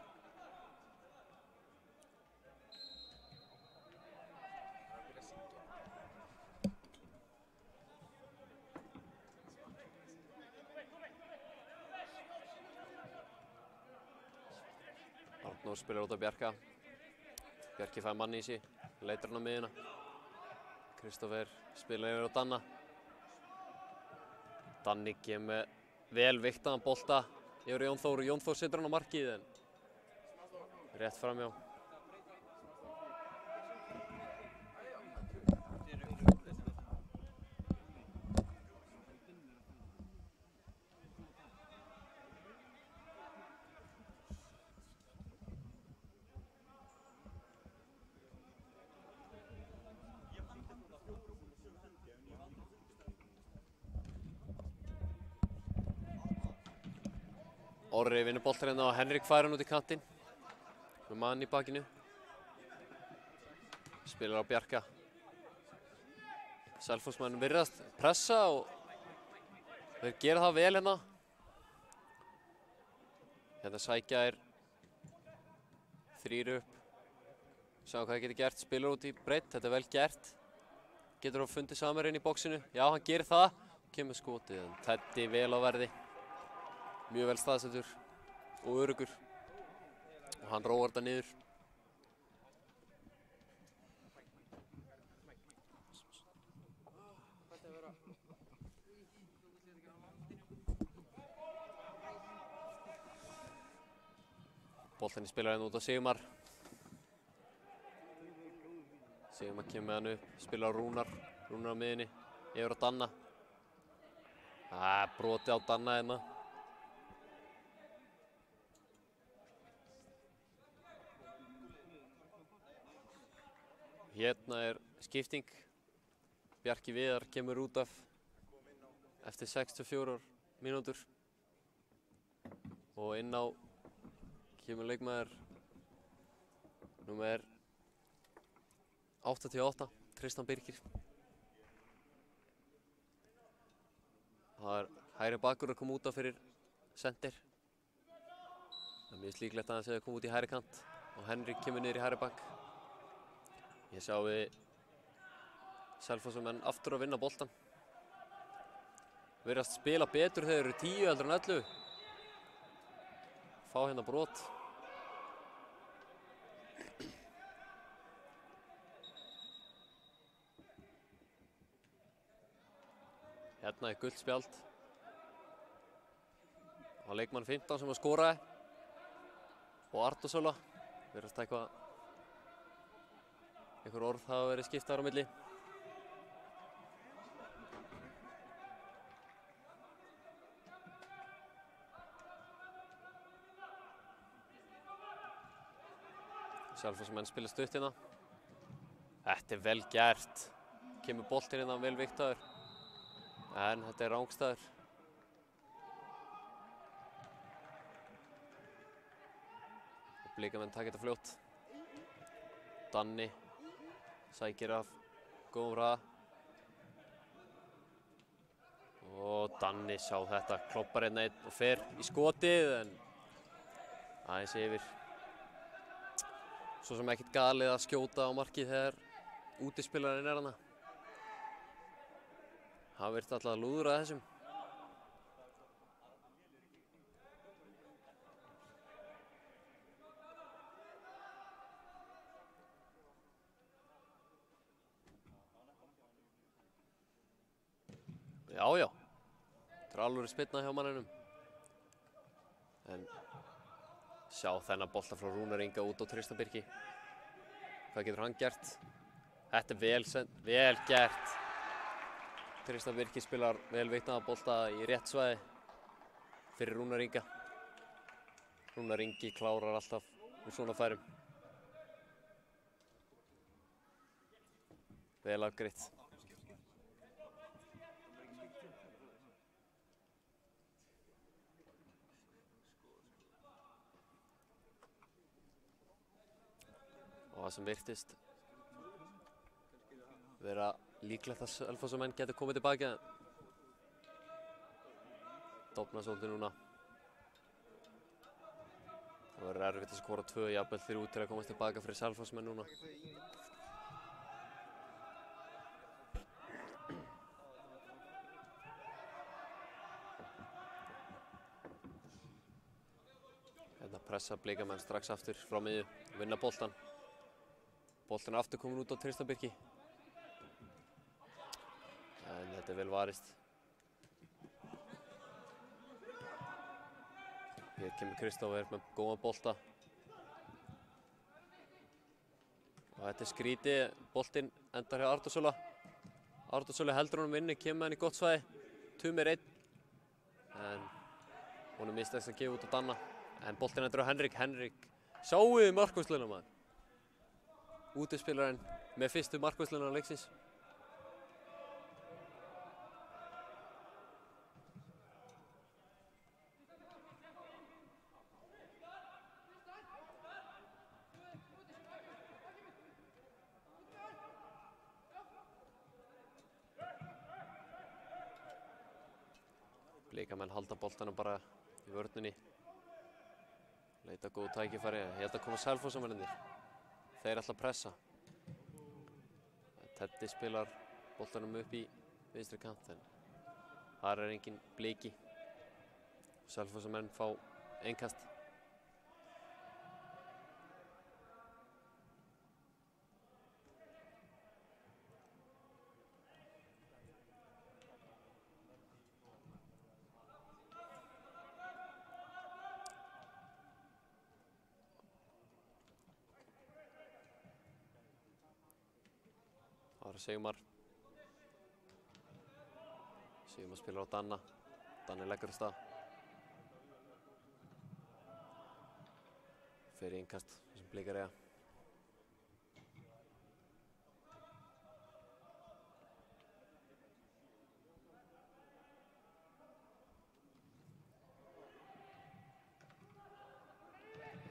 Arnór spilar út á Bjarka. Bjarki fær manni í sig, leitar hann á miðjuna. Kristófer spilar yfir á Danna. Danni kemur með vel viktaðan bolta yfir Jón Þór. Jón Þór setur hann á markið en rétt framhjá. Orri vinnur boltar hérna og Henrik fær hann út í kantinn með mann í bakinu. Spilar á Bjarka. Selfossmenn virðast pressa og þeir gera það vel hérna. Hérna sækja er 3 upp. Sjáum hvað það getur gert, spilar út í breidd, þetta er vel gert. Getur hann fundið Samerinn í bóksinu, já hann gerir það. Kemur skotið, en Teddy vel á verði. Mjög vel staðsettur og öruggur. Og hann róar þetta niður. Boltinn spilar hérna út á Sigmar. Sigmar kemur með hann upp, spilar á Rúnar á miðjunni, yfir á Danna. Broti á Danna hérna. Hérna er skipting. Bjarki Viðar kemur út af eftir 64 mínútur. Og inn á kemur leikmaður númer 88, Tristan Birkir. Það er hægri bakur að koma út af fyrir center. Það er mjög líklegt að hann sé að koma út í hægri kant og Henrik kemur niður í hægri bak. Ég sjá við Selfossamenn aftur að vinna boltan. Virðast spila betur þegar þeir eru 10 heldur en 11. Fá hérna brot. Hérna er gult spjald. Það var leikmann 15 sem skoraði. Og Arnórssola. Virðast einhver orð hafa verið skiptar á milli. Selfossmenn spila stutt hérna. Þetta er vel gert. Kemur boltinn hérna vel viktaður. En þetta er rangstæður. Blikamenn taka þetta fljótt. Danni sækir af góðum hraða. Og Danni sjá þetta, kloppar hérna einn og fer í skotið en aðeins yfir. Svo sem ekkert galið að skjóta á markið þegar útispilarinn er hana. Það virðist alltaf að lúðra þessum. Já. Þetta er alveg spilna hjá manninum. En sjá þennan bolta frá Rúnar Inga út á Tristan Birki. Hvað getur hann gert? Þetta er vel gert. Tristan Birki spilar vel veitnaða bolta í rétt svæði fyrir Rúnar Inga. Rúnar Ingi klárar alltaf úr svona færum. Vel afgreitt. Og það sem virtist vera líklegt að Selfossamenn geti komið tilbaka. Dofna svolítið núna. Það verður erfitt að skora 2 jafnvel fyrir út til að komast tilbaka fyrir Selfossmenn núna. Hérna pressa Blikamenn strax aftur frá miðju og vinna boltan. Boltan er aftur komin út á Tristan Birki. En þetta er vel varist. Hér kemur Kristófer með góðan bolta. Og þetta er skrítið. Boltinn endar hjá Arnórssola. Arnórssola heldur honum inni, kemur hann í gott svæði. Tumir 1. En honum mistekst að gefa út á Danna. En boltinn endur á Henrik. Henrik sjáuði markvörsluna maður. Útispilarinn með fyrstu markvörsluna á leiksins. Blikamenn halda boltanum bara í vörninni. Leita góð tækifæri. Ég held að koma Selfossmennirnir. þeir ætla að pressa. Teddy spilar boltanum upp í vinstri kant en þar engin bliki. Selfossamenn fá innkast. Sigmar spilar á Danna. Danni leggur af stað. Fer í innkast sem Blikar eiga.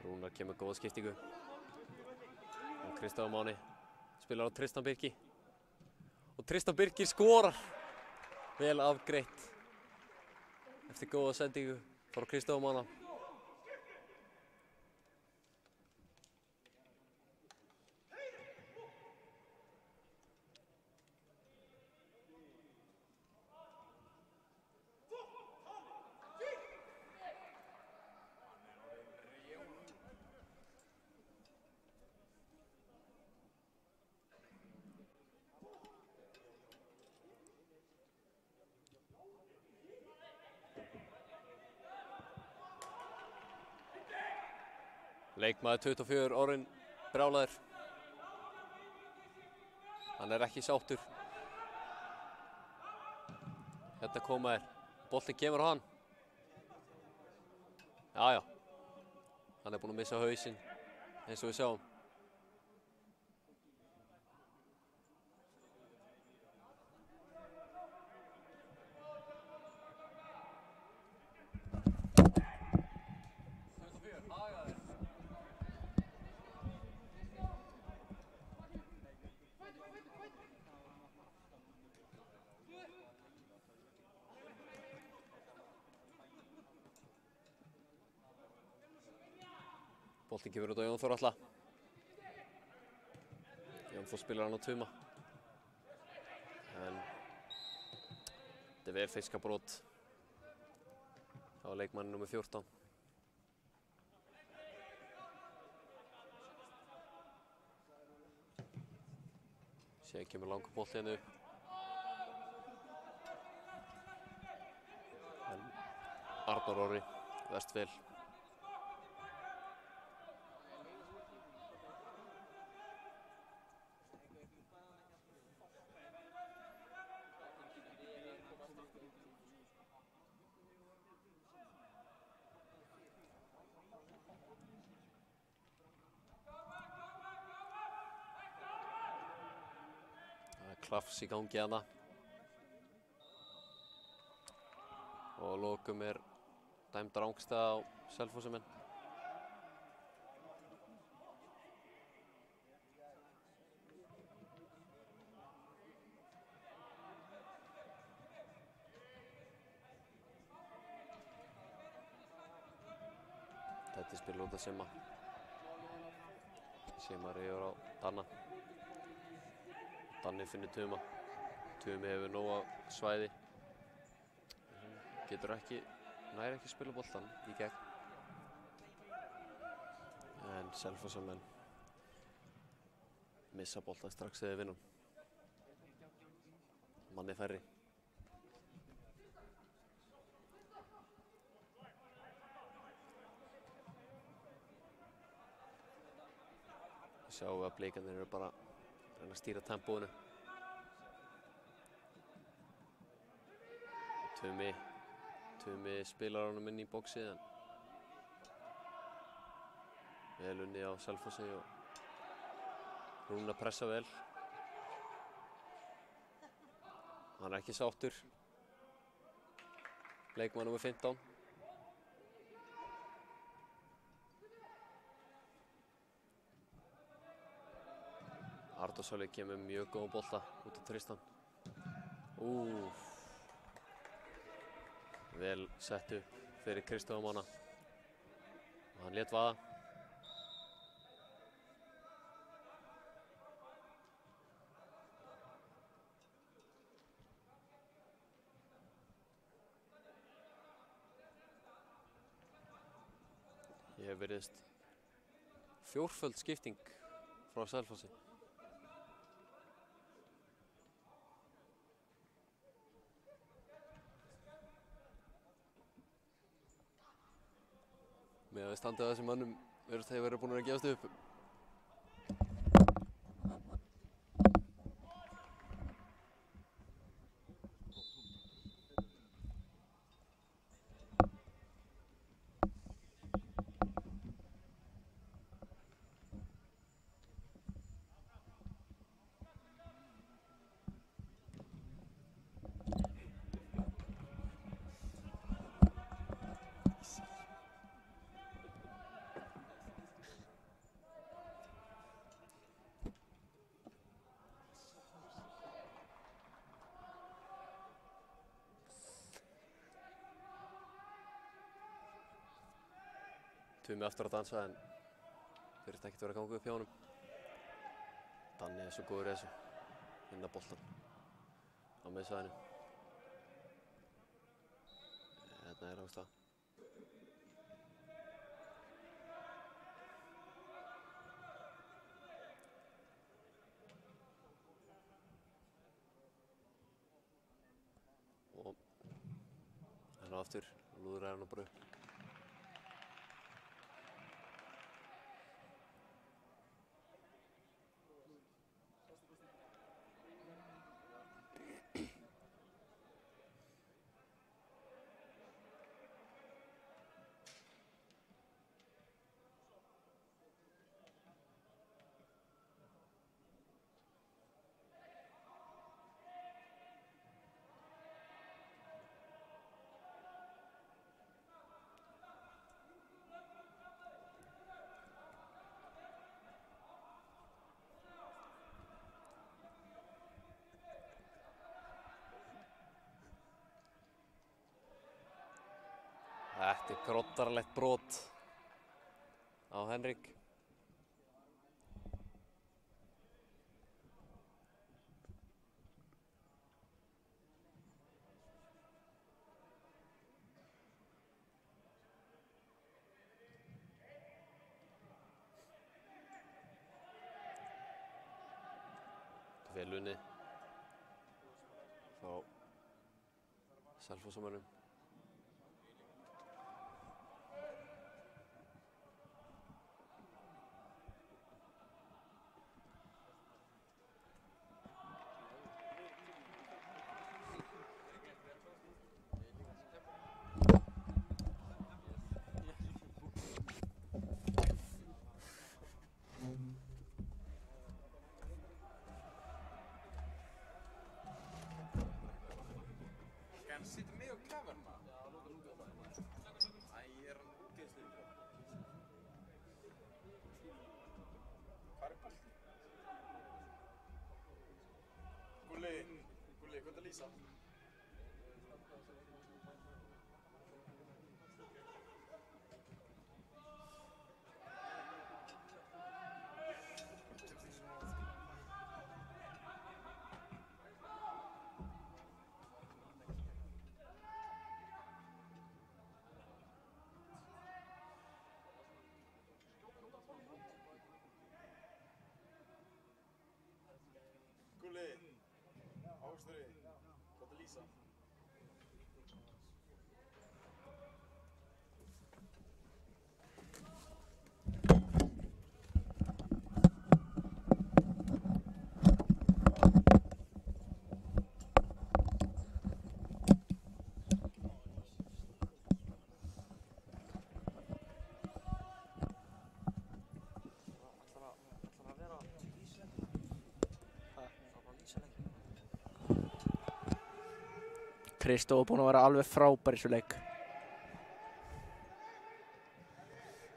Rúnar kemur góða skiptingu. Og Kristofur Máni spilar á Tristan Birki. Og Tristan Birkir skorar. Vel afgreitt. Eftir góða sendingu frá Kristofur Mána. Leikmaður 24, Orrin brjálaður. Hann ekki sáttur. Þetta koma þér. Boltinn kemur á hann. Já. Hann búinn að missa hausinn, eins og við sjáum. Boltinn kemur út á Jón Þór Atla. Jón Þór spilar hann á Tuma. En þetta vel fiskabrot á leikmanni númer 14. Síðan kemur langur bolti hérna upp. En Arnór Orri verst vel. Klafs í gangi hana. Og að lokum dæmd rangstæða á Selfossamenn. Þetta spilar út að Simma. Simmar yfir á Danna. Danni finnur Tuma. Tumi hefur nóg á svæði. Nær ekki spila boltan í gegn. En Selfossamenn missa boltan strax þegar við vinnum. Manni færri. Sjáum við að Blikarnir eru bara að reyna að stýra tempóinu. Tumi spilar honum inn í boxið en vel unnið á Selfossi og Rúnar pressa vel. Hann ekki sáttur. Leikmaður númer 15. Arnór Sölvi kemur mjög góðan bolta út af Tristan. Vel sett upp fyrir Kristofur Mána. Hann lét vaða. Ég hef verið fjórföld skipting frá Selfossi. Með að standið á þessum mönnum virðast þeir verið búin að gefast upp. Tumi aftur að dansa en þurfti ekkert vera að ganga upp hjá honum. Danni er svo góður í þessu, vinna boltan á miðsvæðinu. Hérna er ástæða. Og hérna aftur, lúðrar hann bara upp. Þetta er groddarlegt brot á Henrik. Vel unnið frá Selfossamönnum. Hann sitter med och kräver man. Nej, ger han ógeðslega. Hvar er boltinn? Gulli, hvað er að lýsa? Gulli, Ástri, hvað er að lýsa? Kristó er búinn að vera alveg frábær í þessu leik.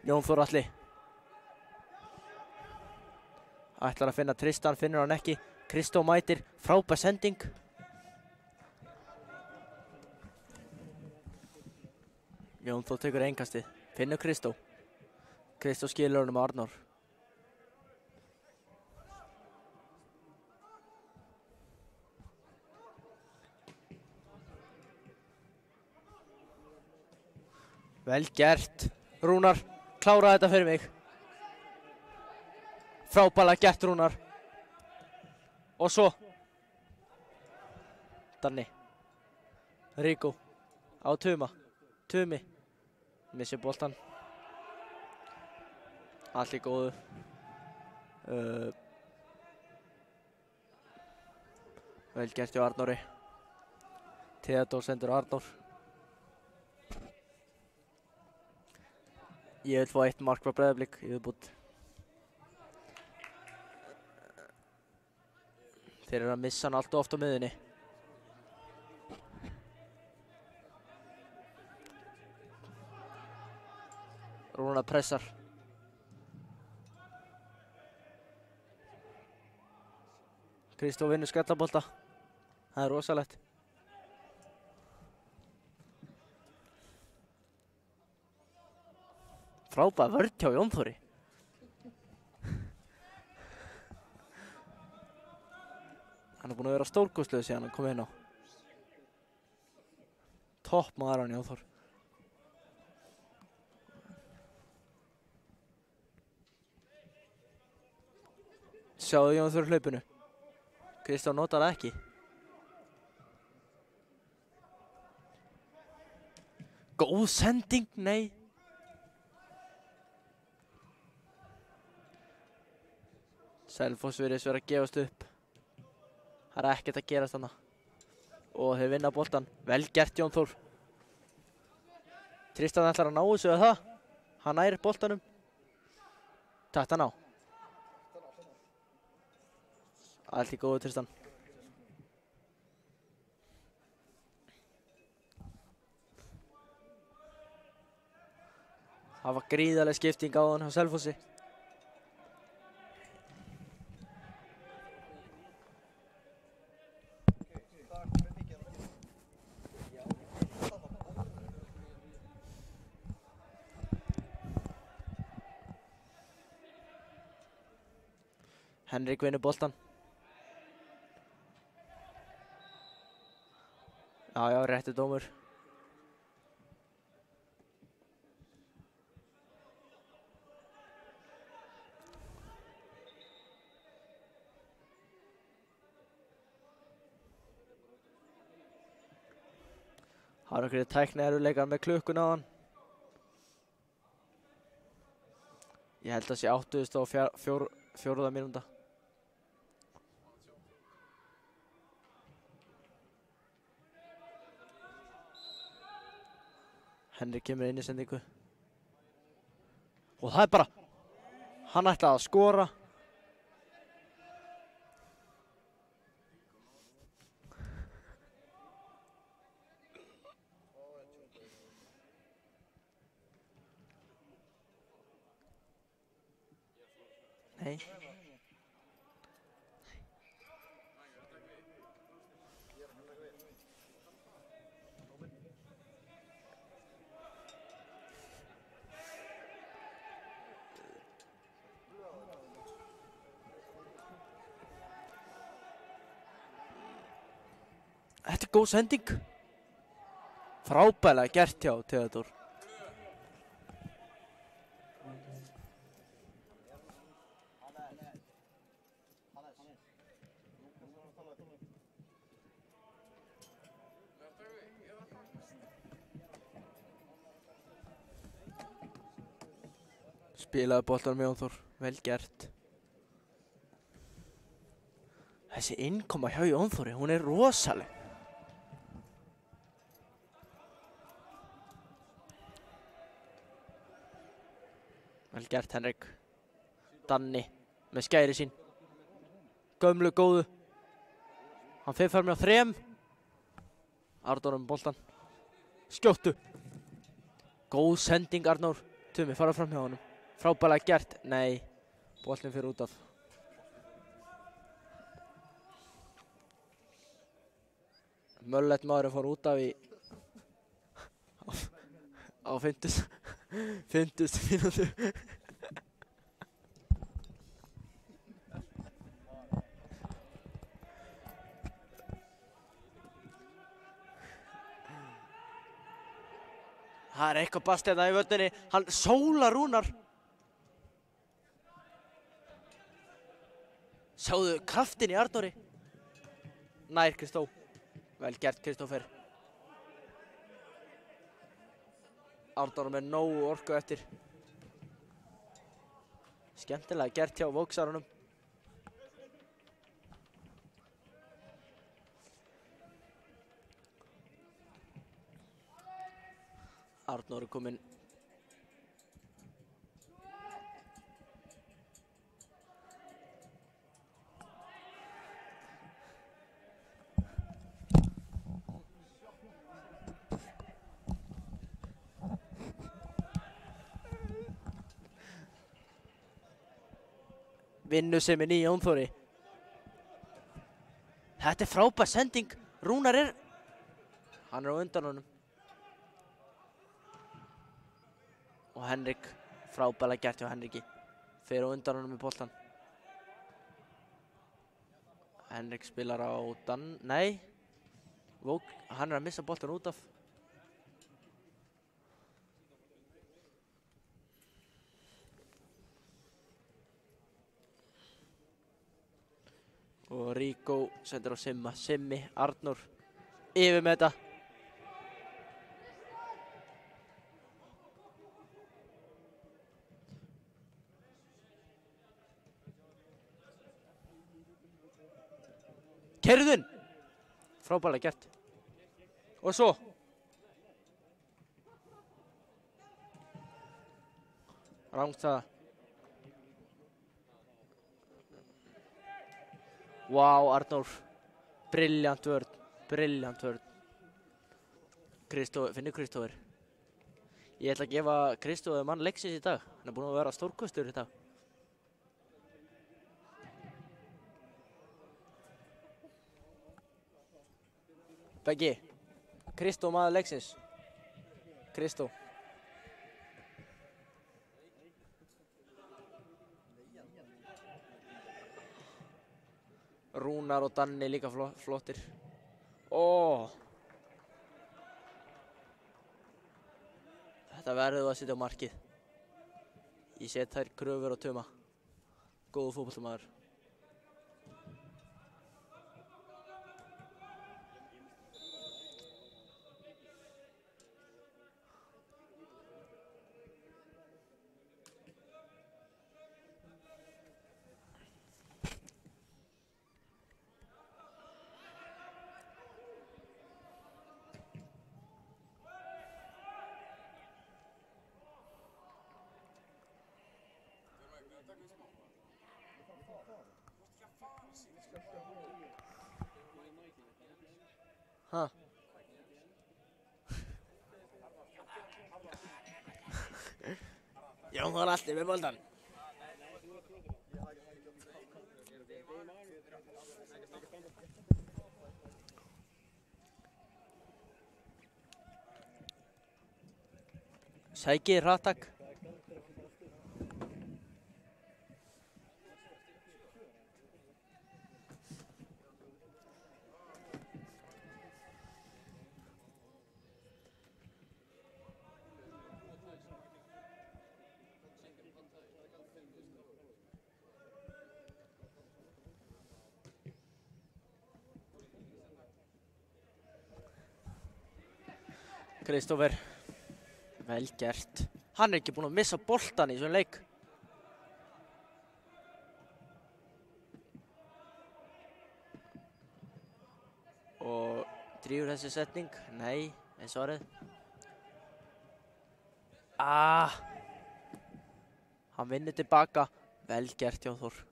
Jón Þór Atli ætlar að finna Tristan, finnur hann ekki. Kristó mætir, frábær sending. Jón Þór tekur einkastið, finnur Kristó. Kristó skilur honum Arnór. Vel gert, Rúnar, klára þetta fyrir mig. Frábærlega gert Rúnar. Og svo. Danni. Ríkó. Á Tuma. Tumi. Missir boltan. Allt í góðu. Vel gert hjá Arnóri. Theodór sendur Arnór. Ég vil fá 1 mark frá Breiðablik í viðbót. Þeir eru að missa hann allt of oft á miðjunni. Rúnar pressar. Kristó vinnur skallabolta. Það er rosalegt. Frábær vörn hjá Jón Þóri. Hann er búinn að vera stórkostlegur síðan hann kom inn á. Topp maður hann Jón Þór. Sjáðu Jón Þór hlaupinu. Kristján notar það ekki. Góð sending, nei. Selfoss virðist vera að gefast upp. Það er ekkert að gerast þarna. Og þeir vinna boltan. Vel gert Jón Þór. Tristan ætlar að ná þessu eða það. Hann nær boltanum. Takk hann á. Allt í góðu Tristan. Það var gríðarleg skipting á hann á Selfossi. Henrik vinnur boltan. Já, rétti dómur. Það er okkur tækniæruleikar með klukkuna á hann. Ég held að sé 84. mínúta. Henrik kemur inn í sendingu. Og það er bara. Hann ætlaði að skora. Nei. Þetta er góð sending. Frábærlega gert hjá Theodór. Spilaði boltanum Jón Þór. Vel gert. Þessi innkoma hjá Jón Þóri, hún er rosaleg. Vel gert Henrik. Danni með skæri sín. Gömlu góðu. Hann fer fram með 3. Arnór með boltan. Skjóttu. Góð sending Arnór. Tumi fara fram hjá honum. Frábærlega gert. Nei. Boltin fyrir út af. Möllett maðurinn fór út af í á 50. mínútu. Það er eitthvað bast hérna í völdinni. Hann sólar Rúnar. Sjáðu kraftin í Arnóri. Nær Kristó. Vel gert Kristófer. Arnór með nógu orku eftir. Skemmtilega gert hjá Vóksarunum. Arnór er kominn. Vinnusemin í Jón Þóri. Þetta er frábær sending. Rúnar er... Hann er á undan honum. Og Henrik, frábærlega gert hjá Henriki. Fer á undan honum með boltan. Henrik spilar á Nei. Hann er að missa boltan út af. Og Ríkó sendir á Simma. Simmi, Arnór. Yfir með þetta. Keyrðun! Frábærlega gert. Og svo. Rangt það. Vá, Arnór. Brilljant vörn. Brilljant vörn. Finnur Kristófer. Ég ætla að gefa Kristófer mann leiksins í dag. Hann er búinn að vera stórkostur í dag. Beggi. Kristó maður leiksins. Kristó. Rúnar og Danni líka flottir. Þetta verður að setja á markið. Ég set þær kröfur og Tuma. Góðu fótboltamaður. Ha. Jón Þór alltaf með boltan. Sækið hraðtak. Kristófer, vel gert. Hann er ekki búinn að missa boltan í þessum leik. Og drífur þessi setning? Nei, er svarið. Hann vinnur tilbaka. Vel gert hjá Þór.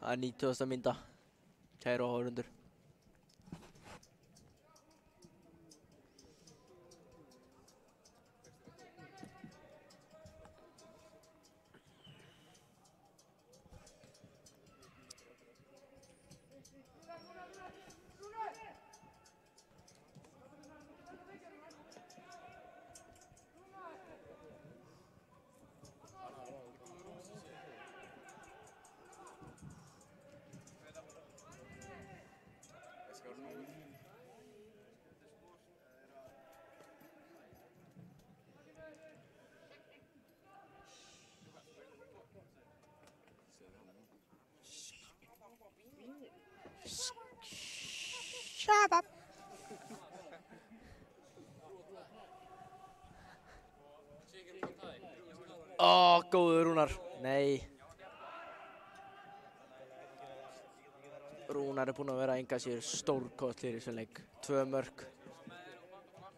Það er 90. mínúta, kæru áhorfendur. shut up. Ó, góður Rúnar. Nei. Rúnar er búinn að vera enga sér stórkostlegir í þessum leik. 2 mörk.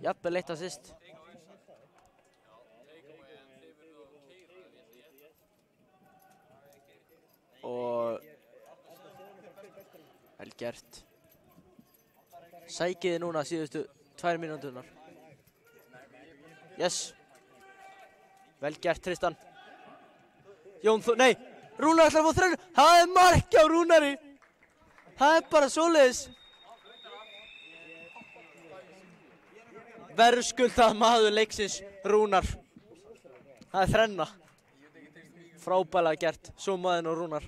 Jafnvel 1 assist. Og vel gert. Sækiði núna síðustu 2 mínúturnar. Yes. Vel gert, Tristan. Nei, Rúnar ætlar að fá 3. Það er mark á Rúnari. Það er bara svoleiðis. Verðskuldað maður leiksins, Rúnar. Það er 3. Frábælega gert, Sómaðinn og Rúnar.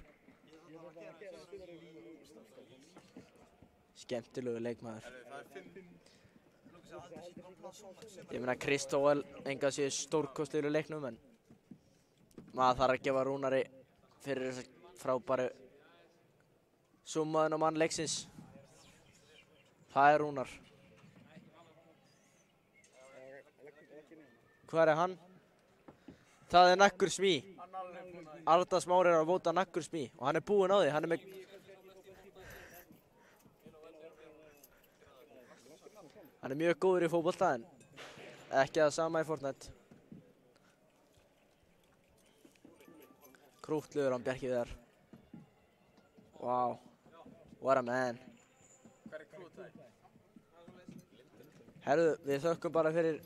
Skemmtilegu leikmaður. Ég meina Kristóel enga sér stórkostlegur í leiknum, en maður þarf að gefa Rúnari fyrir þessa frábæru Sómaðinn og mann leiksins. Það er Rúnar. Hvað er hann? Það er Nakkur Smí. Arda Smári er að vóta Nakkur Smí og hann er búinn á því. Hann er mjög góður í fótbolta en ekki það sama í Fortnite. Krúttlegur hann Bjarki Viðar. Wow. What a man. Hver er krúttlegur? Herðu, við þökkum bara fyrir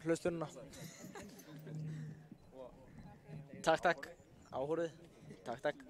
hlustununa. Takk. Áhorfið. Takk.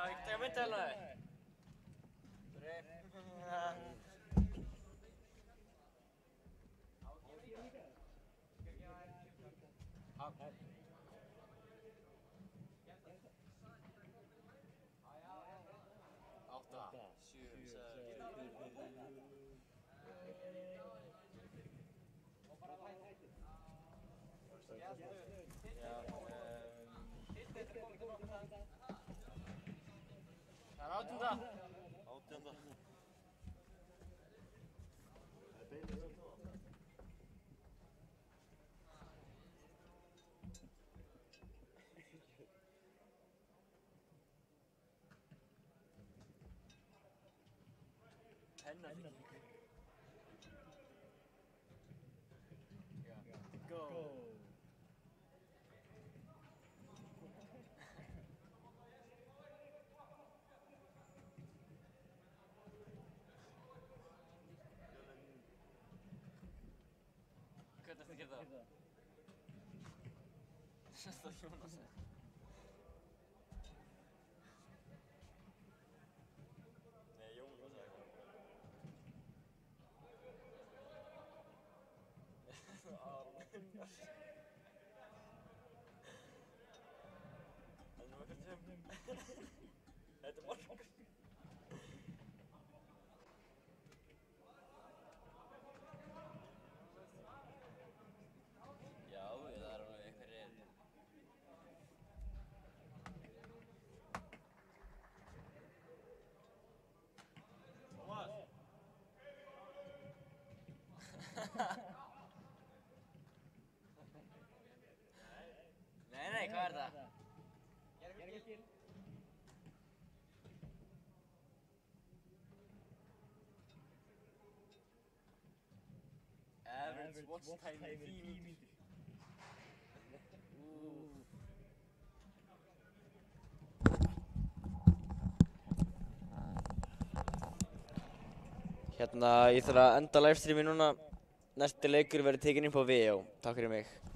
Ekki taka myndið hérna þig? Átjánda. Hvernig ertu að gera það? Sérst það Jónas eða? Nei, Jónas eða eitthvað. Aron Unnar. Það er nú ekkert sem. Þetta er Markus. Já, það er alveg einhverjir. Tómas. Nei, hvað er það? Average watch time er 10 mínútur. Hérna, ég þarf að enda livestreami núna. Næsti leikur verður tekinn inn på VO. Takk fyrir mig.